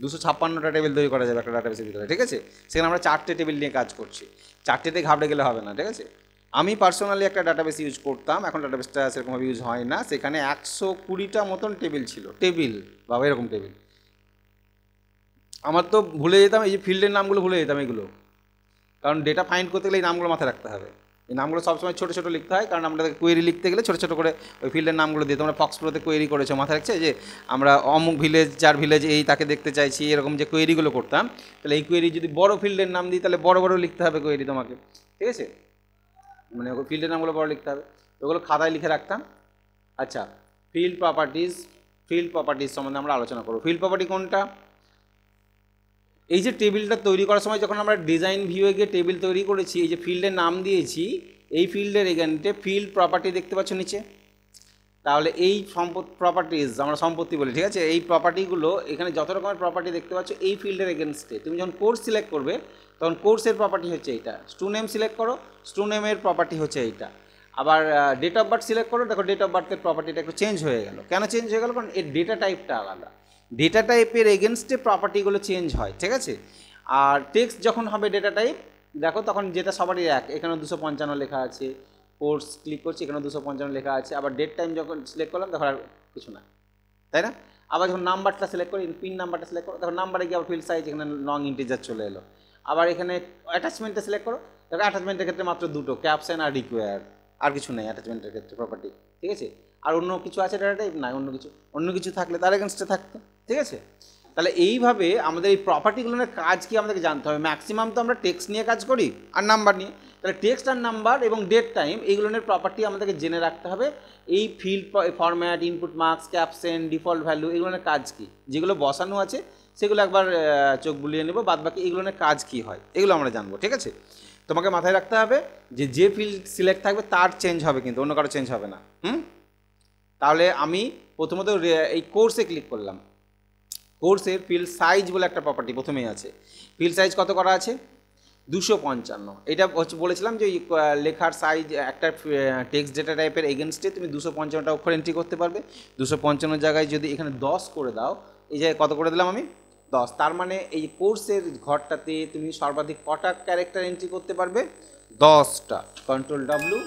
256টা টেবিল তৈরি করা যাবে একটা ডাটাবেসের ভিতরে, ঠিক আছে? সেখানে আমরা 4টে টেবিল নিয়ে কাজ করছি, 4টেতে ঘাবড়ে গেলে হবে না, ঠিক আছে? আমি পার্সোনালি একটা ডাটাবেস ইউজ করতাম, এখন ডাটাবেসটা সেরকমভাবে ইউজ হয় না। সেখানে 120টা মতন টেবিল ছিল, টেবিল বাবা, এরকম টেবিল। আমার তো ভুলে যেতাম, এই যে ফিল্ডের নামগুলো ভুলে যেতাম এগুলো, কারণ ডেটা ফাইন্ড করতে গেলে এই নামগুলো মাথায় রাখতে হবে। এই নামগুলো সবসময় ছোটো ছোটো লিখতে হয়, কারণ আমরা কোয়েরি লিখতে গেলে ছোটো ছোটো করে ওই ফিল্ডের নামগুলো দিয়ে, তোমরা ফক্সপ্রোতে কোয়েরি করেছো, মাথায় রাখছে যে আমরা অমুক ভিলেজ, যার ভিলেজ এই তাকে দেখতে চাইছি, এরকম যে কোয়েরিগুলো করতাম, তাহলে এই কোয়েরি যদি বড় ফিল্ডের নাম দিই তাহলে বড় বড় লিখতে হবে কোয়েরি তোমাকে, ঠিক আছে? মানে ফিল্ডের নামগুলো বড় লিখতে হবে, ওগুলো খাতায় লিখে রাখতাম। আচ্ছা, ফিল্ড প্রপার্টিজ সম্বন্ধে আমরা আলোচনা করবো। ফিল্ড প্রপার্টি কোনটা? এই যে টেবিলটা তৈরি করার সময় যখন আমরা ডিজাইন ভিউয়ে গিয়ে টেবিল তৈরি করেছি, এই যে ফিল্ডের নাম দিয়েছি, এই ফিল্ডের এখানটে ফিল্ড প্রপার্টি দেখতে পাচ্ছ নিচে। তাহলে এই প্রপার্টিজ আমরা সম্পত্তি বলি, ঠিক আছে? এই প্রপার্টিগুলো এখানে যত রকমের প্রপার্টি দেখতে পাচ্ছ এই ফিল্ডের এগেনস্টে, তুমি যখন কোর্স সিলেক্ট করবে তখন কোর্সের প্রপার্টি হচ্ছে এইটা। স্টু নেম সিলেক্ট করো, স্টু নেমের প্রপার্টি হচ্ছে এইটা। আবার ডেট অফ বার্থ সিলেক্ট করো, দেখো ডেট অফ বার্থের প্রপার্টিটা একটু চেঞ্জ হয়ে গেল। কেন চেঞ্জ হয়ে গেল? কারণ এর ডেটা টাইপটা আলাদা, ডেটা টাইপের এগেনস্টে প্রপার্টিগুলো চেঞ্জ হয়, ঠিক আছে? আর টেক্সট যখন হবে ডেটা টাইপ, দেখো তখন যেটা সবারই এক, এখানে 255 লেখা আছে, কোর্স ক্লিক করছি এখানে 255 লেখা আছে। আবার ডেট টাইম যখন সিলেক্ট করলাম দেখো আর কিছু না, তাই না? আবার যখন নাম্বারটা সিলেক্ট করি, পিন নাম্বারটা সিলেক্ট করো, দেখো নাম্বারে গিয়ে আবার ফিল্ড সাইজ এখানে লং ইন্টিজার চলে এলো। আবার এখানে অ্যাটাচমেন্টটা সিলেক্ট করো, দেখো অ্যাটাচমেন্টের ক্ষেত্রে মাত্র দুটো, ক্যাপশন আর রিকোয়ার, আর কিছু নেই অ্যাটাচমেন্টের ক্ষেত্রে প্রপার্টি, ঠিক আছে? আর অন্য কিছু আছে ডাটা টাইপ? না, অন্য কিছু থাকলে তার এগেনস্টে থাকতো, ঠিক আছে? তাহলে এইভাবে আমাদের এই প্রপার্টিগুলোর কাজ কি আমাদেরকে জানতে হবে। ম্যাক্সিমাম তো আমরা টেক্সট নিয়ে কাজ করি আর নাম্বার নিয়ে, তাহলে টেক্সট আর নাম্বার এবং ডেট টাইম এইগুলোর প্রপার্টি আমাদেরকে জেনে রাখতে হবে। এই field format, input marks, caption, default value, এগুলোর কাজ কি, যেগুলো বসানো আছে সেগুলো একবার চোখ বুলিয়ে নেবো, বাদ বাকি এগুলোর কাজ কি হয় এগুলো আমরা জানবো, ঠিক আছে? তোমাকে মাথায় রাখতে হবে যে ফিল্ড সিলেক্ট থাকবে তার চেঞ্জ হবে, কিন্তু অন্য কারো চেঞ্জ হবে না। তাহলে আমি প্রথমত এই কোর্সে ক্লিক করলাম, কোর্সের ফিল্ড সাইজ বলে একটা প্রপার্টি প্রথমেই আছে। ফিল্ড সাইজ কত করা আছে? 255। এটা হচ্ছে বলেছিলাম যে লেখার সাইজ একটা টেক্সট ডেটা টাইপের এগেনস্টে তুমি 255টা অক্ষর এন্ট্রি করতে পারবে। 255 জায়গায় যদি এখানে 10 করে দাও, এই জায়গায় কত করে দিলাম আমি? 10। তার মানে এই কোর্সের ঘরটাতে তুমি সর্বাধিক কটা ক্যারেক্টার এন্ট্রি করতে পারবে? 10টা। Control W,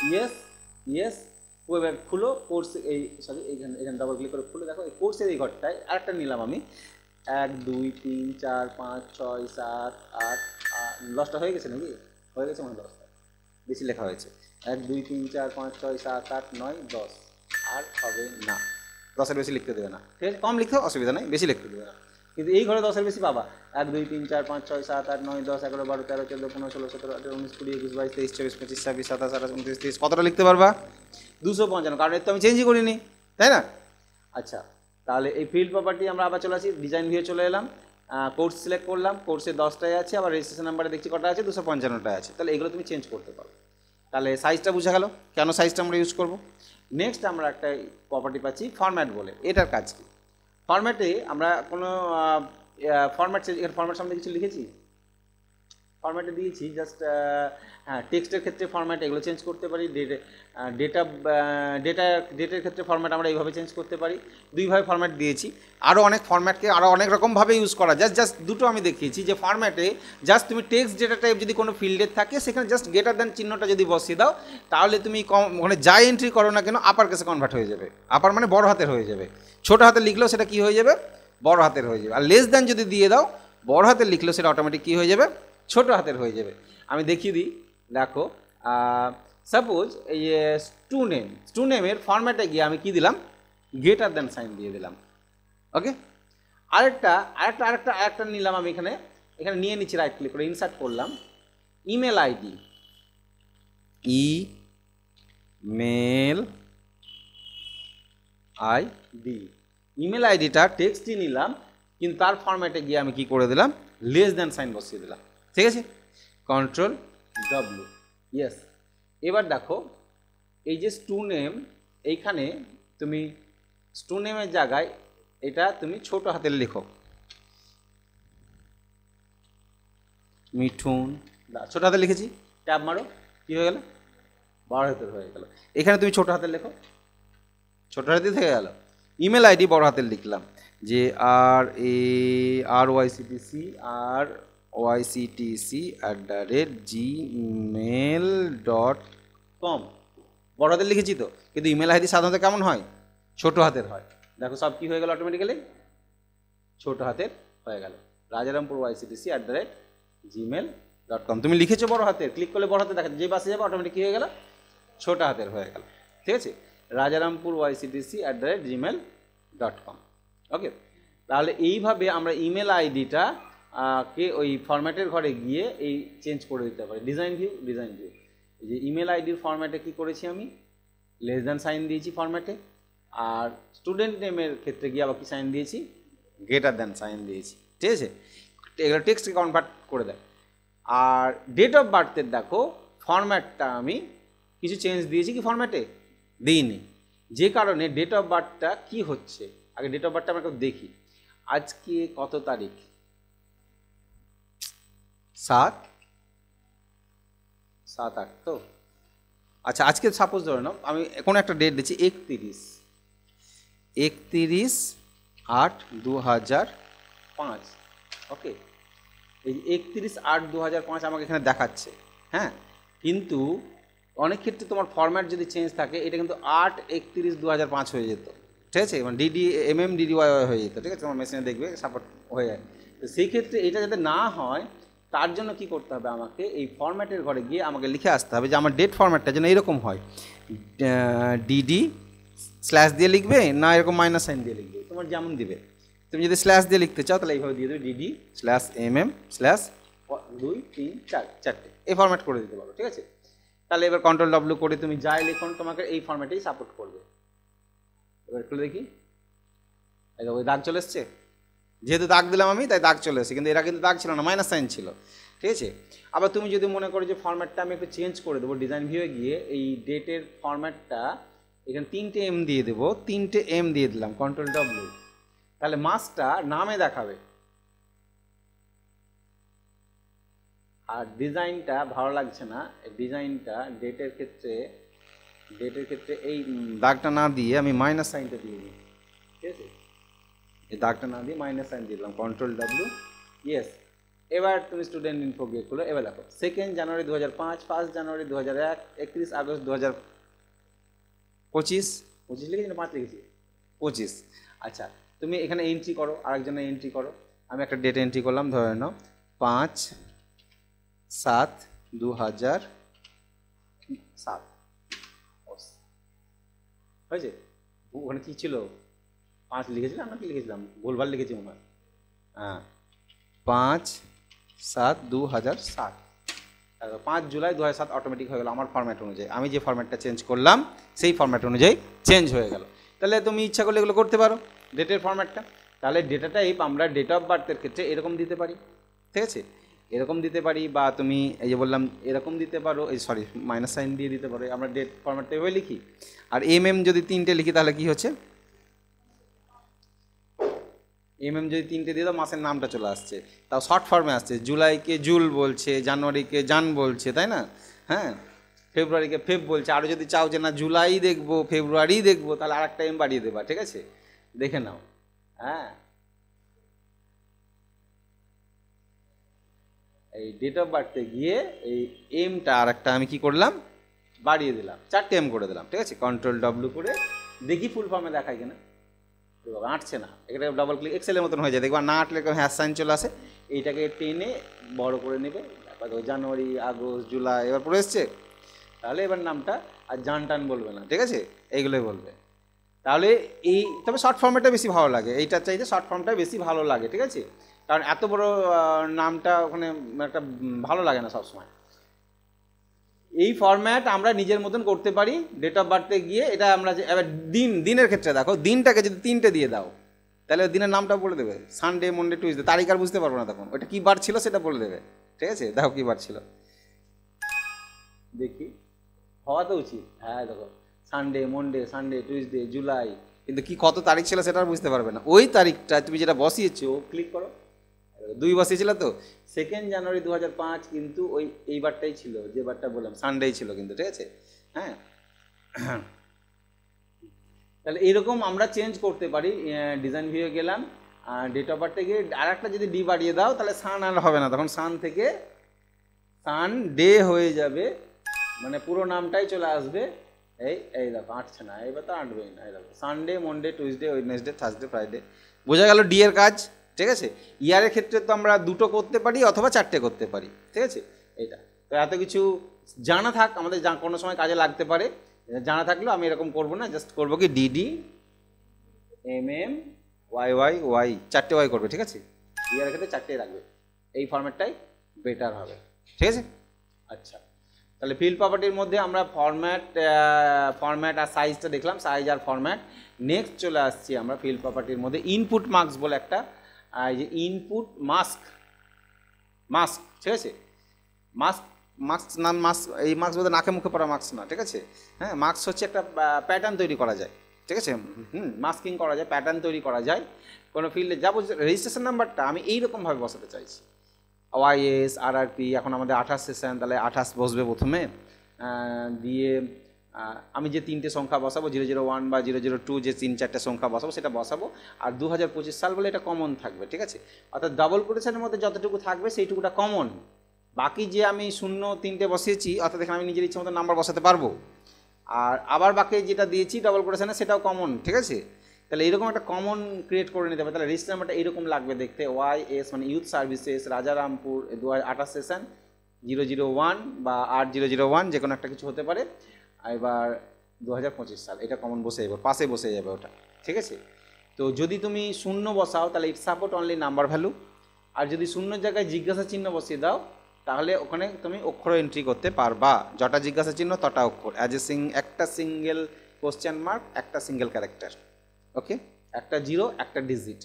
yes yes, web খুলো, কোর্স এই সরি এখানে ডাবল ক্লিক করে খুলে দেখো এই কোর্সের এই ঘরটায় আরেকটা নিলাম আমি, 1 2 3 4 5 6 7 8 10টা হয়ে গেছে নাকি? হয়ে গেছে মানে 10টা, বেশি লেখা হয়েছে। 1 2 3 4 5 6 7 8 9 10, আর হবে না, 10-এর বেশি লিখতে দেবে না, ঠিক আছে? কম লিখতে অসুবিধা নেই, বেশি লিখতে দেবে না, কিন্তু এই ঘরে 10-এর বেশি পাবা। 1 2 3 4 5 6 7 8 9 10 11 12 13 14 15 16 17 18 19 20 21 22 23 24 25 26 27 28 29 30, কতটা লিখতে পারবা? 255, কারণ এর তো আমি চেঞ্জই করিনি, তাই না? আচ্ছা, তাহলে এই ফিল্ড প্রপার্টি আমরা আবার চলে আসি, ডিজাইন ভিউ চলে এলাম, কোর্স সিলেক্ট করলাম, কোর্সে 10টাই আছে, আবার রেজিস্ট্রেশন নাম্বারে দেখছি কটা আছে? 255টাই আছে। তাহলে এগুলো তুমি চেঞ্জ করতে পারো। তাহলে সাইজটা বোঝা গেল কেন সাইজটা আমরা ইউজ করব। নেক্সট আমরা একটা প্রপার্টি পাচ্ছি ফরম্যাট বলে। এটার কাজ কি? ফরম্যাটে আমরা কোনো ফরম্যাট, এখানে ফরম্যাট সামনে কিছু লিখেছি, ফরম্যাটে দিয়েছি জাস্ট হ্যাঁ টেক্সটের ক্ষেত্রে ফরম্যাট এগুলো চেঞ্জ করতে পারি, ডেটের ক্ষেত্রে ফরম্যাট আমরা এইভাবে চেঞ্জ করতে পারি, দুইভাবে ফরম্যাট দিয়েছি। আরও অনেক ফরম্যাটকে আরও অনেক রকমভাবে ইউজ করা জাস্ট দুটো আমি দেখিয়েছি যে ফরম্যাটে জাস্ট তুমি টেক্সট ডেটা টাইপ যদি কোনো ফিল্ডের থাকে সেখানে জাস্ট গ্রেটার দ্যান চিহ্নটা যদি বসিয়ে দাও তাহলে তুমি ওখানে যা এন্ট্রি করো না কেন আপার কেসে কনভার্ট হয়ে যাবে। আপার মানে বড় হাতের হয়ে যাবে, ছোট হাতে লিখলেও সেটা কি হয়ে যাবে, বড় হাতের হয়ে যাবে। আর লেস দ্যান যদি দিয়ে দাও বড় হাতের লিখলেও সেটা অটোমেটিক কী হয়ে যাবে, ছোট হাতের হয়ে যাবে। আমি দেখিয়ে দিই, দেখো সাপোজ এই টু নেমের ফরম্যাটে গিয়ে আমি কি দিলাম, গ্রেটার দ্যান সাইন দিয়ে দিলাম। ওকে, আরেকটা নিলাম আমি এখানে নিয়ে নিচ্ছি, রাইট ক্লিক করে ইনসার্ট করলাম ইমেল আইডি, ইমেল আইডিটা টেক্সটই নিলাম কিন্তু তার ফরম্যাটে গিয়ে আমি কি করে দিলাম, লেস দ্যান সাইন বসিয়ে দিলাম। ঠিক আছে, কন্ট্রোল ডব্লিউ, ইয়েস। এবার দেখো এই যে স্টু নেম, এইখানে তুমি স্টু নেমের জায়গায় এটা তুমি ছোট হাতের লেখো, মিঠুন ছোট হাতে লিখেছি, ট্যাব মারো, কী হয়ে গেল, বড় হাতের হয়ে গেল। এখানে তুমি ছোট হাতের লেখো, ছোট হাতে থেকে গেল। ইমেল আইডি বড় হাতের লিখলাম যে RARYCTC@gmail.com, বড় হাতের লিখেছি তো, কিন্তু ইমেল আইডি সাধারণত কেমন হয়, ছোট হাতের হয়। দেখো সব কি হয়ে গেল, অটোমেটিক্যালি ছোট হাতের হয়ে গেল, rajarampuryctc@gmail.com। তুমি লিখেছো বড় হাতের, ক্লিক করলে বড় হাতে দেখা, যে বাসে যাবে অটোমেটিক কী হয়ে গেল, ছোট হাতের হয়ে গেল। ঠিক আছে, rajarampuryctc@gmail.com। ওকে, তাহলে এইভাবে আমরা ইমেল আইডিটা কে ওই ফরম্যাটের ঘরে গিয়ে এই চেঞ্জ করে দিতে পারি। ডিজাইন ভিউ এই যে ইমেল আইডির ফরম্যাটে কি করেছি আমি, লেস দ্যান সাইন দিয়েছি ফরম্যাটে, আর স্টুডেন্ট নেমের ক্ষেত্রে গিয়ে আবার কি সাইন দিয়েছি, গ্রেটার দ্যান সাইন দিয়েছি। ঠিক আছে, এগুলো টেক্সটকে কনভার্ট করে দেয়। আর ডেট অফ বার্থের দেখো ফরম্যাটটা আমি কিছু চেঞ্জ দিয়েছি কি, ফরম্যাটে দিইনি, যে কারণে ডেট অফ বার্থটা কি হচ্ছে, আগে ডেট অফ বার্থটা আমরা দেখি। আজকে কত তারিখ, 7/8 তো। আচ্ছা, আজকে সাপোজ ধরে নাও আমি কোনো একটা ডেট দিচ্ছি 31/8/2005। ওকে, এই 31/8/2005 আমাকে এখানে দেখাচ্ছে, হ্যাঁ, কিন্তু অনেক ক্ষেত্রে তোমার ফরম্যাট যদি চেঞ্জ থাকে এটা কিন্তু 8/31/2005 হয়ে যেত। ঠিক আছে, মানে DDY হয়ে যেত। ঠিক আছে, তোমার মেশিনে দেখবে সাপোর্ট হয়ে যায়। তো সেই ক্ষেত্রে এটা যাতে না হয় তার জন্য কি করতে হবে, আমাকে এই ফরম্যাটের ঘরে গিয়ে আমাকে লিখে আসতে হবে যে আমার ডেট ফরম্যাটটা যেন এরকম হয়, DD স্ল্যাশ দিয়ে লিখবে না এরকম মাইনাস সাইন দিয়ে লিখবে, তোমার যেমন দিবে। তুমি যদি স্ল্যাশ দিয়ে লিখতে চাও তাহলে এইভাবে দিয়ে দেবে DD/MM/2-3-4 এই ফরম্যাট করে দিতে পারো। ঠিক আছে, তাহলে এবার কন্ট্রোল ডব্লিউ করে তুমি যাই লিখুন তোমাকে এই ফরম্যাটেই সাপোর্ট করবে। এবার খুলে দেখি, ওই দাগ চলে এসছে, যেহেতু দাগ দিলাম আমি তাই দাগ চলে এসেছে, কিন্তু এরা কিন্তু দাগ ছিল না, মাইনাস সাইন ছিল। ঠিক আছে, আবার তুমি যদি মনে করো যে ফরম্যাটটা আমি একটু চেঞ্জ করে দেবো, ডিজাইন ভিউয়ে গিয়ে এই ডেটের ফরম্যাটটা এখানে 3টে M দিয়ে দেবো, 3টে M দিয়ে দিলাম, কন্ট্রোল ডব্লিউ, তাহলে মাসটা নামে দেখাবে। আর ডিজাইনটা ভালো লাগছে না, ডিজাইনটা ডেটের ক্ষেত্রে এই দাগটা না দিয়ে আমি মাইনাস সাইনটা দিয়ে দিই। ঠিক আছে, এই দাগটা না দিয়ে মাইনাস সাইন দিয়ে দিলাম, কন্ট্রোল ডব্লিউ, ইয়েস। এবার তুমি স্টুডেন্ট ইনফো গিয়ে খুলো, এবার দেখো 2 জানুয়ারি 2005, 1 জানুয়ারি 2001, 31 আগস্ট 2025 লিখেছি না 5 লিখেছি, 25। আচ্ছা, তুমি এখানে এন্ট্রি করো, আরেকজনের এন্ট্রি করো, আমি একটা ডেট এন্ট্রি করলাম, ধরে নাও 5/7/2007 হয়েছে। ওখানে কী ছিল, 5 লিখেছিলাম না কি লিখেছিলাম, ভুলভাল লিখেছি মনে হয়। হ্যাঁ, 5/7/2007, 5 জুলাই 2007 অটোমেটিক হয়ে গেল আমার ফরম্যাট অনুযায়ী। আমি যে ফরম্যাটটা চেঞ্জ করলাম সেই ফরম্যাট অনুযায়ী চেঞ্জ হয়ে গেল। তাহলে তুমি ইচ্ছা করলে এগুলো করতে পারো ডেটের ফরম্যাটটা। তাহলে ডেটাটাই আমরা ডেট অফ বার্থের ক্ষেত্রে এরকম দিতে পারি। ঠিক আছে, এরকম দিতে পারি, বা তুমি এই যে বললাম এরকম দিতে পারো, এই সরি মাইনাস সাইন দিয়ে দিতে পারো। আমরা ডেট ফরম্যাটটা এভাবে লিখি, আর MM যদি 3টে লিখি তাহলে কি হচ্ছে, যদি 3টে দিয়ে দাও মাসের নামটা চলে আসছে, তাও শর্ট ফর্মে আসছে। জুলাইকে জুল বলছে, জানুয়ারিকে জান বলছে, তাই না? হ্যাঁ, ফেব্রুয়ারিকে ফেব বলছে। আরও যদি চাও যে না জুলাই দেখবো, ফেব্রুয়ারি দেখবো, তাহলে আর একটা এম বাড়িয়ে দেবা, ঠিক আছে? দেখে নাও। হ্যাঁ, এই ডেট অফ বার্থে গিয়ে এই এমটা আর একটা আমি কি করলাম, বাড়িয়ে দিলাম, 4টে এম করে দিলাম, ঠিক আছে? কন্ট্রোল ডব্লিউ করে দেখি ফুল ফর্মে দেখায় কিনা। আঁটছে না, এটা ডাবল ক্লিক এক্সেলের মতন হয়ে যায়, দেখবা না আঁটলে হ্যাশ সাইন চলে আসে। এইটাকে টেনে বড় করে নেবে, তারপর জানুয়ারি, আগস্ট, জুলাই এবার পড়ে এসছে। তাহলে এবার নামটা আর জান টান বলবে না, ঠিক আছে? এইগুলোই বলবে। তাহলে এই, তবে শর্ট ফর্মটা বেশি ভালো লাগে, এইটার চাইতে শর্ট ফর্মটা বেশি ভালো লাগে, ঠিক আছে? কারণ এত বড় নামটা ওখানে একটা ভালো লাগে না সবসময়। এই ফরম্যাট আমরা নিজের মতন করতে পারি ডেট অফ বার্থে গিয়ে। এটা আমরা যে এবার দিনের ক্ষেত্রে দেখো, দিনটাকে যদি 3টে দিয়ে দাও তাহলে দিনের নামটা বলে দেবে, সানডে, মনডে, টুইসডে। তারিখ আর বুঝতে পারবো না তখন, ওইটা কী বার ছিল সেটা বলে দেবে, ঠিক আছে? দেখো কী বার ছিল, দেখি হওয়া তো উচিত। হ্যাঁ দেখো, Sunday, Monday, Sunday, Tuesday, July, কিন্তু কি কত তারিখ ছিল সেটা আর বুঝতে পারবে না। ওই তারিখটা তুমি যেটা বসিয়েছো ক্লিক করো, 2 বসিয়েছিল তো, 2 জানুয়ারি 2005, কিন্তু ওই এই বারটাই ছিল, যে বারটা বললাম সানডেই ছিল কিন্তু, ঠিক আছে? হ্যাঁ, তাহলে এরকম আমরা চেঞ্জ করতে পারি। ডিজাইন ভিউ গেলাম, ডেট অফ বার্থে গিয়ে আর একটা যদি ডি বাড়িয়ে দাও তাহলে সান আর হবে না, তখন সান থেকে সান ডে হয়ে যাবে, মানে পুরো নামটাই চলে আসবে। এই দেখো আঁটছে না, এবার তো আঁটবেই না। এই দেখো Sunday, Monday, Tuesday, Wednesday, Thursday, Friday. বোঝা গেল ডি এর কাজ, ঠিক আছে? ইয়ারের ক্ষেত্রে তো আমরা 2টো করতে পারি অথবা 4টে করতে পারি, ঠিক আছে? এটা তো এত কিছু জানা থাক, আমাদের কোনো সময় কাজে লাগতে পারে। জানা থাকলেও আমি এরকম করবো না, জাস্ট করবো কি ডিডি ওয়াই, 4টে ওয়াই করবে, ঠিক আছে? ইয়ারের ক্ষেত্রে 4টেই রাখবে, এই ফরম্যাটটাই বেটার হবে, ঠিক আছে? আচ্ছা, তাহলে ফিল্ড প্রপার্টির মধ্যে আমরা ফরম্যাট আর সাইজটা দেখলাম, সাইজ আর ফরম্যাট। নেক্সট চলে আসছি আমরা ফিল্ড প্রপার্টির মধ্যে ইনপুট মার্কস বলে একটা, এই যে ইনপুট মাস্ক, ঠিক আছে? এই মাস্ক বলতে নাকে মুখে পড়া মাস্ক না, ঠিক আছে? হ্যাঁ, মাস্ক হচ্ছে একটা প্যাটার্ন তৈরি করা যায়, ঠিক আছে? মাস্কিং করা যায়, প্যাটার্ন তৈরি করা যায় কোনো ফিল্ডে। যাবো রেজিস্ট্রেশন নাম্বারটা আমি এইরকমভাবে বসাতে চাইছি, ওয়াইএস, আরআরপি। এখন আমাদের 28 সেশন, তাহলে 28 বসবে প্রথমে, দিয়ে আমি যে 3টে সংখ্যা বসাবো, 001 বা 002, যে 3-4টে সংখ্যা বসাবো সেটা বসাবো। আর 2025 সাল বলে এটা কমন থাকবে, ঠিক আছে? অর্থাৎ ডাবল কোটেশনের মধ্যে যতটুকু থাকবে সেইটুকুটা কমন। বাকি যে আমি 0-3টে বসিয়েছি, অর্থাৎ এখানে আমি নিজের ইচ্ছে মতো নাম্বার বসাতে পারবো। আর আবার বাকি যেটা দিয়েছি ডাবল কোটেশনে সেটাও কমন, ঠিক আছে? তাহলে এরকম একটা কমন ক্রিয়েট করে নিতে হবে। তাহলে রেজিস্টার নাম্বারটা এরকম লাগবে দেখতে, ওয়াইএস মানে ইউথ সার্ভিসেস, রাজারামপুর, 2028 সেশন, 001 বা 8001, যে কোনো একটা কিছু হতে পারে। এবার 2025 সাল, এটা কমন বসে যাবে, পাশে বসে যাবে ওটা, ঠিক আছে? তো যদি তুমি 0 বসাও তাহলে it support only number value. আর যদি 0 জায়গায় জিজ্ঞাসা চিহ্ন বসিয়ে দাও তাহলে ওখানে তুমি অক্ষর এন্ট্রি করতে পারবা, যটা জিজ্ঞাসা চিহ্ন তটা অক্ষর, একটা সিঙ্গেল কোশ্চেন মার্ক, একটা সিঙ্গেল ক্যারেক্টার, ওকে? একটা 0, একটা ডিজিট।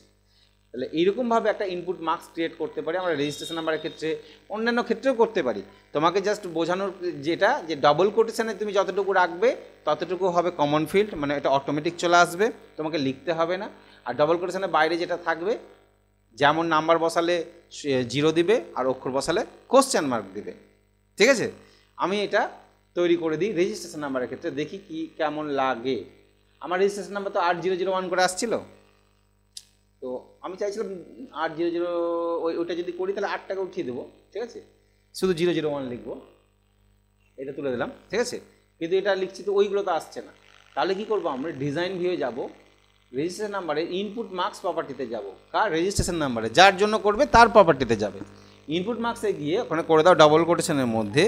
তাহলে এইরকমভাবে একটা ইনপুট মার্কস ক্রিয়েট করতে পারি আমরা রেজিস্ট্রেশন নাম্বারের ক্ষেত্রে, অন্যান্য ক্ষেত্রেও করতে পারি। তোমাকে জাস্ট বোঝানোর যেটা, যে ডাবল কোটেশনে তুমি যতটুকু রাখবে ততটুকু হবে কমন ফিল্ড, মানে এটা অটোমেটিক চলে আসবে, তোমাকে লিখতে হবে না। আর ডাবল কোটেশনের বাইরে যেটা থাকবে, যেমন নাম্বার বসালে 0 দিবে আর অক্ষর বসালে কোশ্চেন মার্ক দিবে, ঠিক আছে? আমি এটা তৈরি করে দিই রেজিস্ট্রেশন নাম্বারের ক্ষেত্রে, দেখি কি কেমন লাগে। আমার রেজিস্ট্রেশন নাম্বার তো 8001 করে আসছিল, তো আমি চাইছিলাম 800, ওইটা যদি করি তাহলে 8টাকে উঠিয়ে দেবো, ঠিক আছে? শুধু 001 লিখবো, এটা তুলে দিলাম, ঠিক আছে? কিন্তু এটা লিখছি তো ওইগুলো তো আসছে না। তাহলে কি করবো, আমরা ডিজাইন ভিউ যাব, রেজিস্ট্রেশন নাম্বারে ইনপুট মার্কস প্রপার্টিতে যাব, কার রেজিস্ট্রেশন নাম্বারে যার জন্য করবে তার প্রপার্টিতে যাবে। ইনপুট মার্কসে গিয়ে ওখানে করে দাও ডাবল কোটেশনের মধ্যে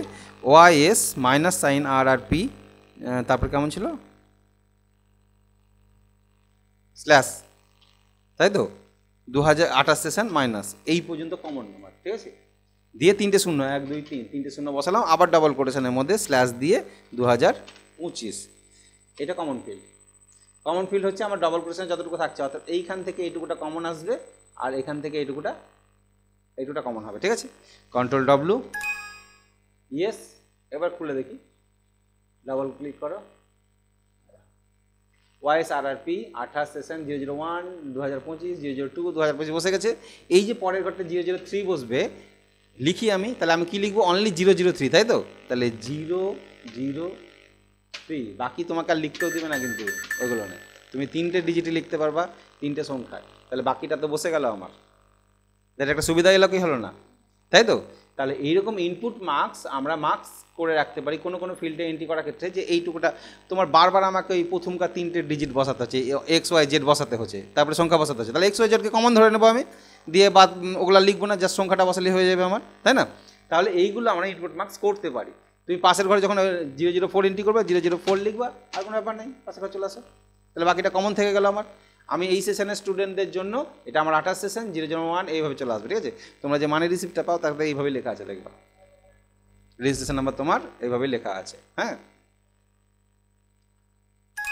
ওয়াইএস -সাইন আরআরপি, তারপর কেমন ছিল স্ল্যাশ, তাই তো 2028 সেশন মাইনাস, এই পর্যন্ত কমন নাম্বার, ঠিক আছে? দিয়ে 3টে 0, 1 2 3, 3টে 0 বসালাম, আবার ডাবল কোটেশনের মধ্যে স্ল্যাশ দিয়ে 2025, এটা কমন ফিল্ড। কমন ফিল্ড হচ্ছে আমার ডাবল কোটেশন যতটুকু থাকছে, অর্থাৎ এইখান থেকে এইটুকুটা কমন আসবে আর এখান থেকে এইটুকুটা কমন হবে, ঠিক আছে? কন্ট্রোল ডব্লিউ, এবার খুলে দেখি, ডাবল ক্লিক করো, OSRRP 28 সেশন 001 2025 002 2025 বসে গেছে। এই যে পরের ঘরটা 003 বসবে, লিখি আমি, তাহলে আমি কি লিখবো, অনলি 003, তাই তো? তাহলে 003, বাকি তোমাকে আর লিখতেও দিবে না কিন্তু ওইগুলো নেই, তুমি 3টে ডিজিটে লিখতে পারবা, 3টে সংখ্যায়, তাহলে বাকিটা তো বসে গেল আমার। এটা একটা সুবিধা এলো কি হলো না, তাই তো? তাহলে এইরকম ইনপুট মার্কস আমরা মার্কস করে রাখতে পারি কোনো কোনো ফিল্ডে এন্ট্রি করার ক্ষেত্রে, যে এইটুকুটা তোমার বারবার আমাকে ওই প্রথমকার 3টে ডিজিট বসাতে হচ্ছে, XYZ বসাতে হচ্ছে, তারপরে সংখ্যা বসাতে হচ্ছে, তাহলে XYZকে কমন ধরে নেবো আমি, দিয়ে বাদ ওগুলা লিখবো না, জাস্ট সংখ্যাটা বসালে হয়ে যাবে আমার, তাই না? তাহলে এইগুলো আমরা ইনপুট মার্কস করতে পারি। তুমি পাশের ঘরে যখন 004 এন্ট্রি করবে 004 লিখবা, আর কোনো ব্যাপার নেই, পাশের ঘরে চলে আসো, তাহলে বাকিটা কমন থেকে গেল আমার। আমি এই সেশনের স্টুডেন্টদের জন্য এটা আমার 28 সেশন 001 এইভাবে চলে আসবে, ঠিক আছে? তোমরা যে মানি রিসিপ্টটা পাও তারপরে এইভাবে লেখা আছে, দেখবা রেজিস্ট্রেশন নাম্বার তোমার এইভাবে লেখা আছে। হ্যাঁ,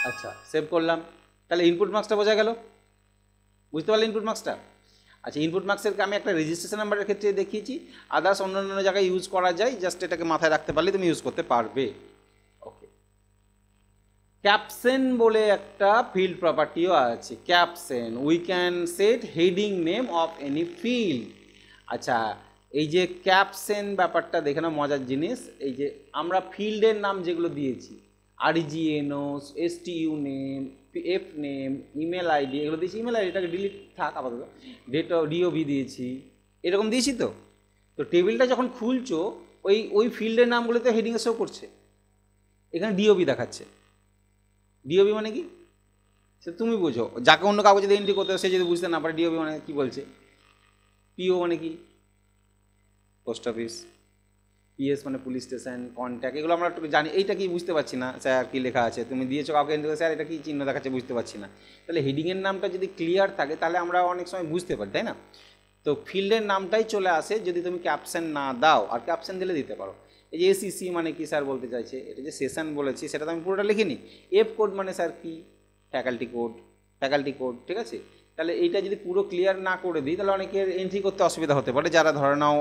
আচ্ছা, সেভ করলাম। তাহলে ইনপুট মার্কসটা বোঝা গেল, বুঝতে পারলে ইনপুট মার্কসটা? আচ্ছা, ইনপুট মার্কসের আমি একটা রেজিস্ট্রেশন নাম্বারের ক্ষেত্রে দেখিয়েছি, আদার্স অন্যান্য জায়গায় ইউজ করা যায়, জাস্ট এটাকে মাথায় রাখতে পারলে তুমি ইউজ করতে পারবে। ওকে, ক্যাপশন বলে একটা ফিল্ড প্রপার্টিও আছে, caption, we can set heading name of any field. আচ্ছা, এই যে ক্যাপশন ব্যাপারটা দেখে নাও, মজার জিনিস। এই যে আমরা ফিল্ডের নাম যেগুলো দিয়েছি, RGNO, STU name, F name, email ID, এগুলো দিয়েছি। ইমেল আইডিটাকে ডিলিট থাক আপাতত, DOB দিয়েছি, এরকম দিয়েছি তো। তো টেবিলটা যখন খুলছো ওই ফিল্ডের নামগুলো তো হেডিংয়ে শো করছে, এখানে DOB দেখাচ্ছে। DOB মানে কি সে তুমি বোঝো, যাকে অন্য কাগজে যদি এন্ট্রি করতে সে যদি বুঝতে না পারে DOB মানে কি বলছে। PO মানে কি, পোস্ট অফিস, PS মানে পুলিশ স্টেশন, কন্ট্যাক্ট, এগুলো আমরা একটু জানি। এইটা কি বুঝতে পারছি না স্যার কী লেখা আছে, তুমি দিয়েছো কাউকে এন্ট্রি করে, স্যার এটা কি চিহ্ন দেখাচ্ছে, বুঝতে পারছি না। তাহলে হেডিংয়ের নামটা যদি ক্লিয়ার থাকে তাহলে আমরা অনেক সময় বুঝতে পারি, তাই না? তো ফিল্ডের নামটাই চলে আসে যদি তুমি ক্যাপশন না দাও, আর ক্যাপশন দিলে দিতে পারো। এই যে SEC মানে কি স্যার বলতে চাইছে, এটা যে সেশন বলেছি সেটা তো আমি পুরোটা লিখিনি। F কোড মানে স্যার কি, ফ্যাকাল্টি কোড, ঠিক আছে? তাহলে এইটা যদি পুরো ক্লিয়ার না করে দিই তাহলে অনেকের এন্ট্রি করতে অসুবিধা হতে পারে, যারা ধরে নাও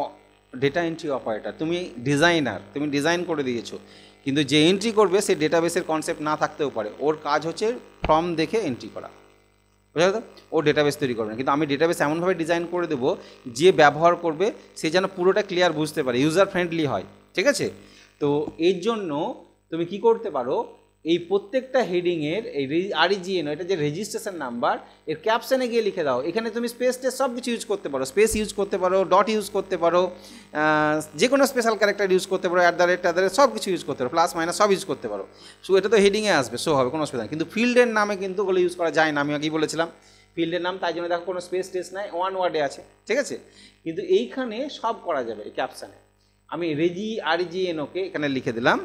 ডেটা এন্ট্রি অপারেটর, তুমি ডিজাইনার, তুমি ডিজাইন করে দিয়েছো, কিন্তু যে এন্ট্রি করবে সে ডেটাবেসের কনসেপ্ট না থাকতেও পারে, ওর কাজ হচ্ছে ফর্ম দেখে এন্ট্রি করা, বুঝা তো? ও ডেটাবেস তৈরি করবে না, কিন্তু আমি ডেটাবেস এমনভাবে ডিজাইন করে দেবো যে ব্যবহার করবে সে যেন পুরোটা ক্লিয়ার বুঝতে পারে, ইউজার ফ্রেন্ডলি হয়, ঠিক আছে? তো এর জন্য তুমি কি করতে পারো, এই প্রত্যেকটা হেডিংয়ের এই RGNO, এটা যে রেজিস্ট্রেশন নাম্বার, এর ক্যাপশনে গিয়ে লিখে দাও। এখানে তুমি স্পেস সব কিছু ইউজ করতে পারো, স্পেস ইউজ করতে পারো, ডট ইউজ করতে পারো, যে কোনো স্পেশাল ক্যারেক্টার ইউজ করতে পারো, @ সব কিছু ইউজ করতে পারো, প্লাস মাইনাস সব ইউজ করতে পারো। সো এটা তো হেডিংয়ে আসবে, শো হবে, কোনো অসুবিধা নেই। কিন্তু ফিল্ডের নামে কিন্তু ওগুলো ইউজ করা যায় না, আমি আগেই বলেছিলাম। ফিল্ডের নাম তাই জন্য দেখো কোনো স্পেস নাই, ওয়ান ওয়ার্ডে আছে, ঠিক আছে? কিন্তু এইখানে সব করা যাবে এই ক্যাপশনে। আমি RGNOকে এখানে লিখে দিলাম,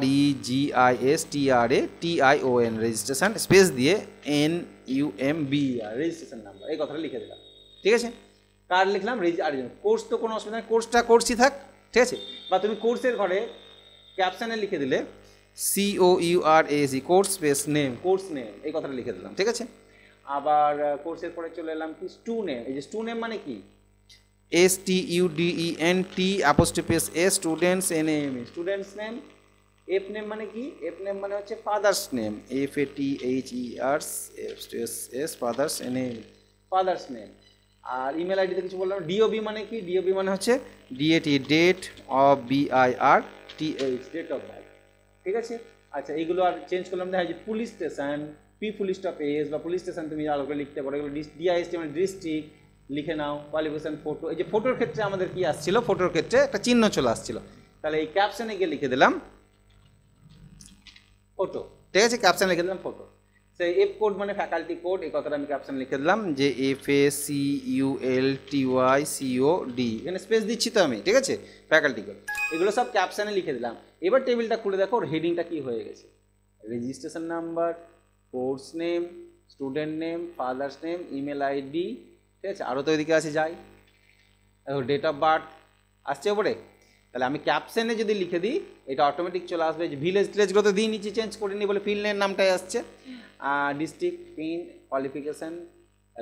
REGISTRATION, রেজিস্ট্রেশন, স্পেস দিয়ে NUMBER, রেজিস্ট্রেশন নাম্বার, এই কথাটা লিখে দিলাম, ঠিক আছে? কার লিখলাম, RGNO। কোর্স তো কোনো অসুবিধা নেই, কোর্সটা কোর্সই থাক, ঠিক আছে? বা তুমি কোর্সের ঘরে ক্যাপশনে লিখে দিলে COURAC, course space name, course name, এই কথাটা লিখে দিলাম, ঠিক আছে? আবার কোর্সের পরে চলে এলাম কি, স্টু নেম। এই যে স্টু নেম মানে কি, STUDENT students NAME, students name. F name মানে কি, F নেম মানে হচ্ছে father's name, FATHERS, father's NAME, father's name. আর ইমেল আইডিতে কিছু বললাম। DOB মানে কি, DOB মানে হচ্ছে DAT, date of BIRTH, date of birth, ঠিক আছে? আচ্ছা, এইগুলো আর চেঞ্জ করলাম না। যে পুলিশ স্টেশন, P বা পুলিশ স্টেশন তুমি আলাদা করে লিখতে পারো। এগুলো DIST মানে ডিস্ট্রিক্ট লিখে নাও। Qualification, photo. এই যে ফটোর ক্ষেত্রে আমাদের কি আসছিল, ফটোর ক্ষেত্রে একটা চিহ্ন চলে আসছিল, তাহলে এই ক্যাপশনে গিয়ে লিখে দিলাম ফটো, ঠিক আছে? ক্যাপশন লিখে দিলাম ফটো। সেই F কোড মানে ফ্যাকাল্টি কোড, এই কথাটা আমি ক্যাপশন লিখে দিলাম যে FACULTYCOD, এখানে স্পেস দিচ্ছি তো আমি, ঠিক আছে? ফ্যাকাল্টি কোড, এগুলো সব ক্যাপশনে লিখে দিলাম। এবার টেবিলটা খুলে দেখো ওর হেডিংটা কি হয়ে গেছে, registration number, course name, student name, father's name, email ID, ঠিক আছে? আরও তো ওইদিকে আছে, যাই দেখো ডেট অফ বার্থ আসছে ওপরে। তাহলে আমি ক্যাপশনে যদি লিখে দিই এটা অটোমেটিক চলে আসবে। যে ভিলেজগুলো তো দিয়ে নিচে চেঞ্জ করিনি বলে ফিল্ডের নামটাই আসছে, ডিস্ট্রিক্ট, পিন, কোয়ালিফিকেশান,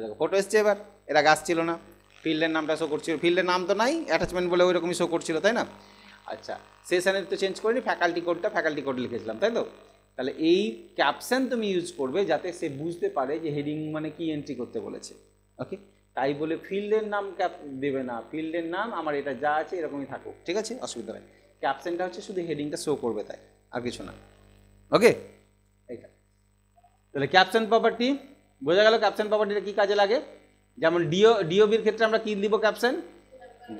দেখো ফটো এসছে। এবার এর আগে আসছিল না, ফিল্ডের নামটা শো করছিল, ফিল্ডের নাম তো নাই, অ্যাটাচমেন্ট বলে ওই রকমই শো করছিল, তাই না? আচ্ছা, সেশনের তো চেঞ্জ করিনি, ফ্যাকাল্টি কোড লিখেছিলাম, তাই তো? তাহলে এই ক্যাপশন তুমি ইউজ করবে যাতে সে বুঝতে পারে যে হেডিং মানে কি এন্ট্রি করতে বলেছে। ওকে, তাই বলে ফিল্ডের নাম দেবে না, ফিল্ডের নাম আমার এটা যা আছে এরকমই থাকুক, ঠিক আছে, অসুবিধা নেই। ক্যাপশনটা হচ্ছে শুধু হেডিংটা শো করবে তাই, আর কিছু না। ওকে, এইটা তাহলে ক্যাপশন প্রপার্টি বোঝা গেল। ক্যাপশন প্রপার্টিটা কী কাজে লাগে? যেমন ডিওবির ক্ষেত্রে আমরা কী দিব ক্যাপশন?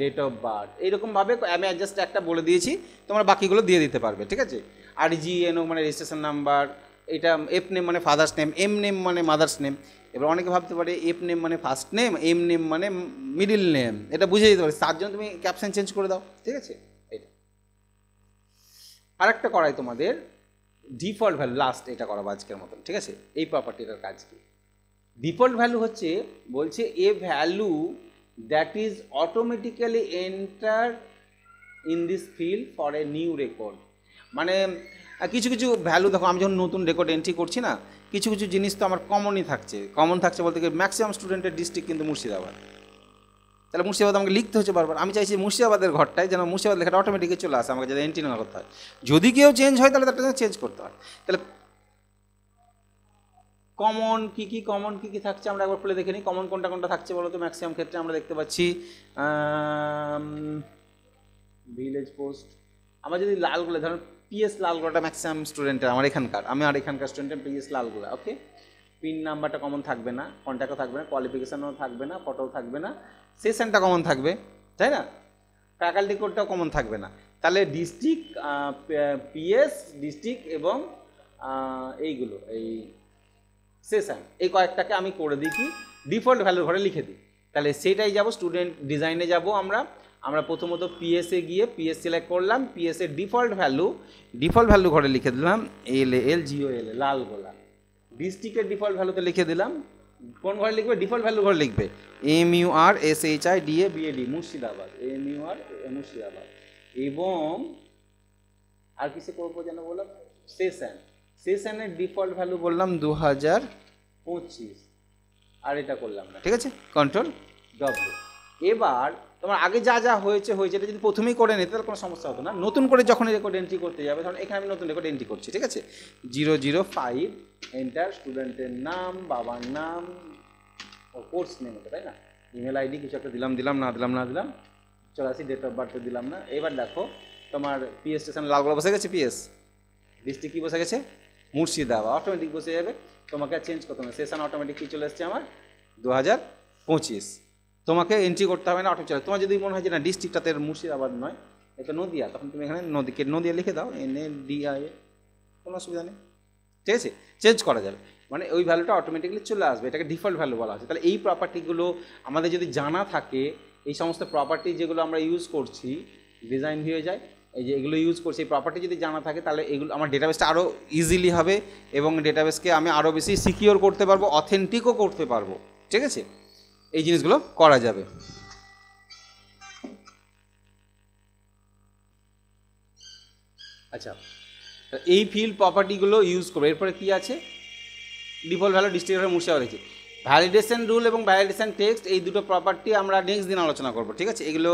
Date of birth. এইরকমভাবে আমি জাস্ট একটা বলে দিয়েছি, তোমরা বাকিগুলো দিয়ে দিতে পারবে, ঠিক আছে। আর জিএনও মানে রেজিস্ট্রেশন নাম্বার, এটা এফ নেম মানে ফাদার্স নেম, এম নেম মানে মাদার্স নেম। এবার অনেকে ভাবতে পারে এফ নেম মানে ফার্স্ট নেম, এম নেম মানে মিডিল নেম, এটা বুঝে দিতে পারে, তার জন্য তুমি ক্যাপশন চেঞ্জ করে দাও, ঠিক আছে। এটা আরেকটা করাই তোমাদের ডিফল্ট ভ্যালু, লাস্ট এটা করাবো আজকের মতন, ঠিক আছে। এই প্রপার্টিটার কাজ কি? ডিফল্ট ভ্যালু হচ্ছে বলছে a value that is automatically enter in this field for a new record. মানে কিছু কিছু ভ্যালু দেখো, আমি যখন নতুন রেকর্ড এন্ট্রি করছি না, কিছু কিছু জিনিস তো আমার কমনই থাকছে। কমন থাকছে বলতে গেলে ম্যাক্সিমাম স্টুডেন্টের ডিস্ট্রিক্ট কিন্তু মুর্শিদাবাদ, তাহলে মুর্শিদাবাদ আমাকে লিখতে হচ্ছে বারবার। আমি চাইছি মুর্শিদাবাদের ঘরটায় যেন মুর্শিদাবাদ লেখাটা অটোমেটিক্যালি চলে আসে, আমাকে যাতে এন্ট্রি না করতে হয়। যদি কেউ চেঞ্জ হয় তাহলে তারটা চেঞ্জ করতে হয়। তাহলে কমন কী কী থাকছে আমরা একবার খুলে দেখে নিই। কমন কোনটা কোনটা থাকছে বলো তো? ম্যাক্সিমাম ক্ষেত্রে আমরা দেখতে পাচ্ছি ভিলেজ পোস্ট। আমরা যদি লালগোলা, ধরুন পিএস লালগোলাটা ম্যাক্সিমাম স্টুডেন্টের, আমার এখানকার স্টুডেন্টের পিএস লালগোলা। ওকে, পিন নাম্বারটা কমন থাকবে না, কন্ট্যাক্টও থাকবে না, কোয়ালিফিকেশানও থাকবে না, ফটোও থাকবে না, সেশনটা কমন থাকবে, তাই না? ফ্যাকাল্টি কোডটাও কমন থাকবে না। তাহলে ডিস্ট্রিক্ট, পিএস ডিস্ট্রিক্ট এবং এইগুলো এই সেশন, এই কয়েকটাকে আমি করে দিই কি ডিফল্ট ভ্যালুর ঘরে লিখে দিই। তাহলে সেটাই যাব স্টুডেন্ট ডিজাইনে যাব আমরা প্রথমত পিএসে গিয়ে পিএস সিলেক্ট করলাম, পিএসের ডিফল্ট ভ্যালু ঘরে লিখে দিলাম LALGOL লালগোলা। ডিস্ট্রিক্টের ডিফল্ট ভ্যালুতে লিখে দিলাম, কোন ঘরে লিখবে? ডিফল্ট ভ্যালু ঘরে লিখবে MURSHIDABAD মুর্শিদাবাদ, মুর্শিদাবাদ। এবং আর কিছু করবো যেন বললাম, সেশনের ডিফল্ট ভ্যালু বললাম 2025, আর এটা করলাম না, ঠিক আছে, কন্ট্রোল W। এবার তোমার আগে যা যা হয়েছে এটা যদি প্রথমেই করে নিতে তাহলে কোনো সমস্যা হতো না। নতুন করে যখন রেকর্ড এন্ট্রি করতে যাবে, ধরুন এখানে আমি নতুন রেকর্ড এন্ট্রি করছি, ঠিক আছে, 005 এন্টার, স্টুডেন্টের নাম, বাবার নাম ও কোর্স নেম, এটা তাই না, ইমেল আইডি কিছু একটা দিলাম না দিলাম, চলে আসি, ডেট অফ বার্থ দিলাম না। এবার দেখো তোমার পিএস স্টেশন লালগোলা বসে গেছে, পিএস ডিস্ট্রিক্ট কী বসে গেছে? মুর্শিদাবাদ, অটোমেটিক বসে যাবে, তোমাকে আর চেঞ্জ করতে হবে না। সেশন অটোমেটিক কী চলে এসছে আমার 2025, তোমাকে এন্ট্রি করতে হবে না, অটো চলে। তোমার যদি মনে হয় যে না ডিস্ট্রিক্টটাতে মুর্শিদাবাদ নয়, এটা নদিয়া, তখন তুমি এখানে নদিয়া লিখে দাও, NADIA, কোনো অসুবিধা নেই, ঠিক আছে, চেঞ্জ করা যাবে। মানে ওই ভ্যালুটা অটোমেটিক্যালি চলে আসবে, এটাকে ডিফল্ট ভ্যালু বলা হচ্ছে। তাহলে এই প্রপার্টিগুলো আমাদের যদি জানা থাকে, এই সমস্ত প্রপার্টি যেগুলো আমরা ইউজ করছি ডিজাইন হয়ে যায়, এই যে এগুলো ইউজ করছি, এই প্রপার্টি যদি জানা থাকে তাহলে এগুলো আমার ডেটাবেসটা আরও ইজিলি হবে এবং ডেটাবেসকে আমি আরও বেশি সিকিওর করতে পারবো, অথেন্টিকও করতে পারবো, ঠিক আছে। এই জিনিসগুলো করা যাবে। আচ্ছা, এই ফিল্ড প্রপার্টিগুলো ইউজ করবো। এরপরে কি আছে? ডিফল্ট ভ্যালু, ডিস্ট্রিক্ট মুর্শিদাবাদ রয়েছে। ভ্যালিডেশন রুল এবং ভ্যালিডেশন টেক্সট, এই দুটো প্রপার্টি আমরা নেক্সট দিন আলোচনা করবো, ঠিক আছে। এগুলো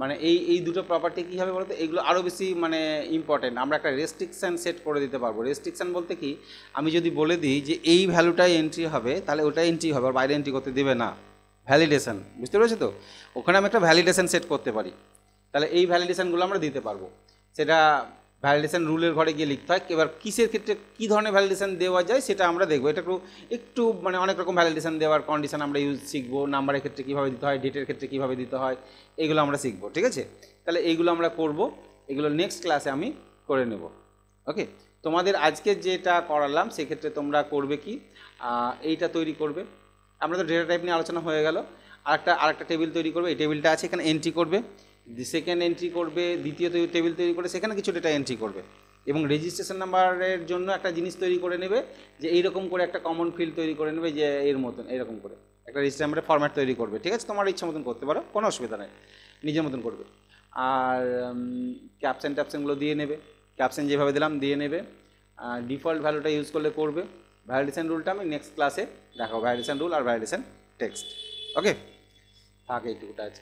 মানে এই দুটো প্রপার্টি কী হবে বলতে, এগুলো আরও বেশি মানে ইম্পর্টেন্ট। আমরা একটা রেস্ট্রিকশান সেট করে দিতে পারবো। রেস্ট্রিকশান বলতে কি, আমি যদি বলে দিই যে এই ভ্যালুটাই এন্ট্রি হবে, তাহলে ওটাই এন্ট্রি হবে, আর বাইরে এন্ট্রি করতে দেবে না। ভ্যালিডেশন, বুঝতে পেরেছো তো? ওখানে আমি একটা ভ্যালিডেশন সেট করতে পারি, তাহলে এই ভ্যালিডেশনগুলো আমরা দিতে পারবো। সেটা ভ্যালিডেশন রুলের ঘরে গিয়ে লিখতে হয়। এবার কিসের ক্ষেত্রে কী ধরনের ভ্যালিডেশন দেওয়া যায় সেটা আমরা দেখবো। এটা একটু মানে অনেক রকম ভ্যালিডেশন দেওয়ার কন্ডিশন আমরা শিখবো। নাম্বারের ক্ষেত্রে কীভাবে দিতে হয়, ডেটের ক্ষেত্রে কীভাবে দিতে হয়, এগুলো আমরা শিখবো, ঠিক আছে। তাহলে এইগুলো আমরা করব, এগুলো নেক্সট ক্লাসে আমি করে নেব। ওকে, তোমাদের আজকে যেটা করালাম সেক্ষেত্রে তোমরা করবে কি, এইটা তৈরি করবে। আমরা তো ডেটা টাইপ নিয়ে আলোচনা হয়ে গেল। আরেকটা টেবিল তৈরি করবে, এই টেবিলটা আছে, এখানে এন্ট্রি করবে, সেকেন্ড এন্ট্রি করবে, দ্বিতীয় টেবিল তৈরি করে সেখানে কিছু ডেটা এন্ট্রি করবে, এবং রেজিস্ট্রেশন নাম্বারের জন্য একটা জিনিস তৈরি করে নেবে, যে এইরকম করে একটা কমন ফিল্ড তৈরি করে নেবে, যে এর মতন এরকম করে একটা রেজিস্ট্রেশন নাম্বারের ফরম্যাট তৈরি করবে, ঠিক আছে। তোমার ইচ্ছা মতন করতে পারো, কোনো অসুবিধা নেই, নিজের মতন করবে। আর ক্যাপশনগুলো দিয়ে নেবে, ক্যাপশন যেভাবে দিলাম দিয়ে নেবে। ডিফল্ট ভ্যালুটা ইউজ করলে করবে। ভ্যালিডেশন রুলটা আমি নেক্সট ক্লাসে দেখাবো, ভ্যালিডেশন রুল আর ভ্যালিডেশন টেক্সট। ওকে, থাকে এইটুকুটা আছে।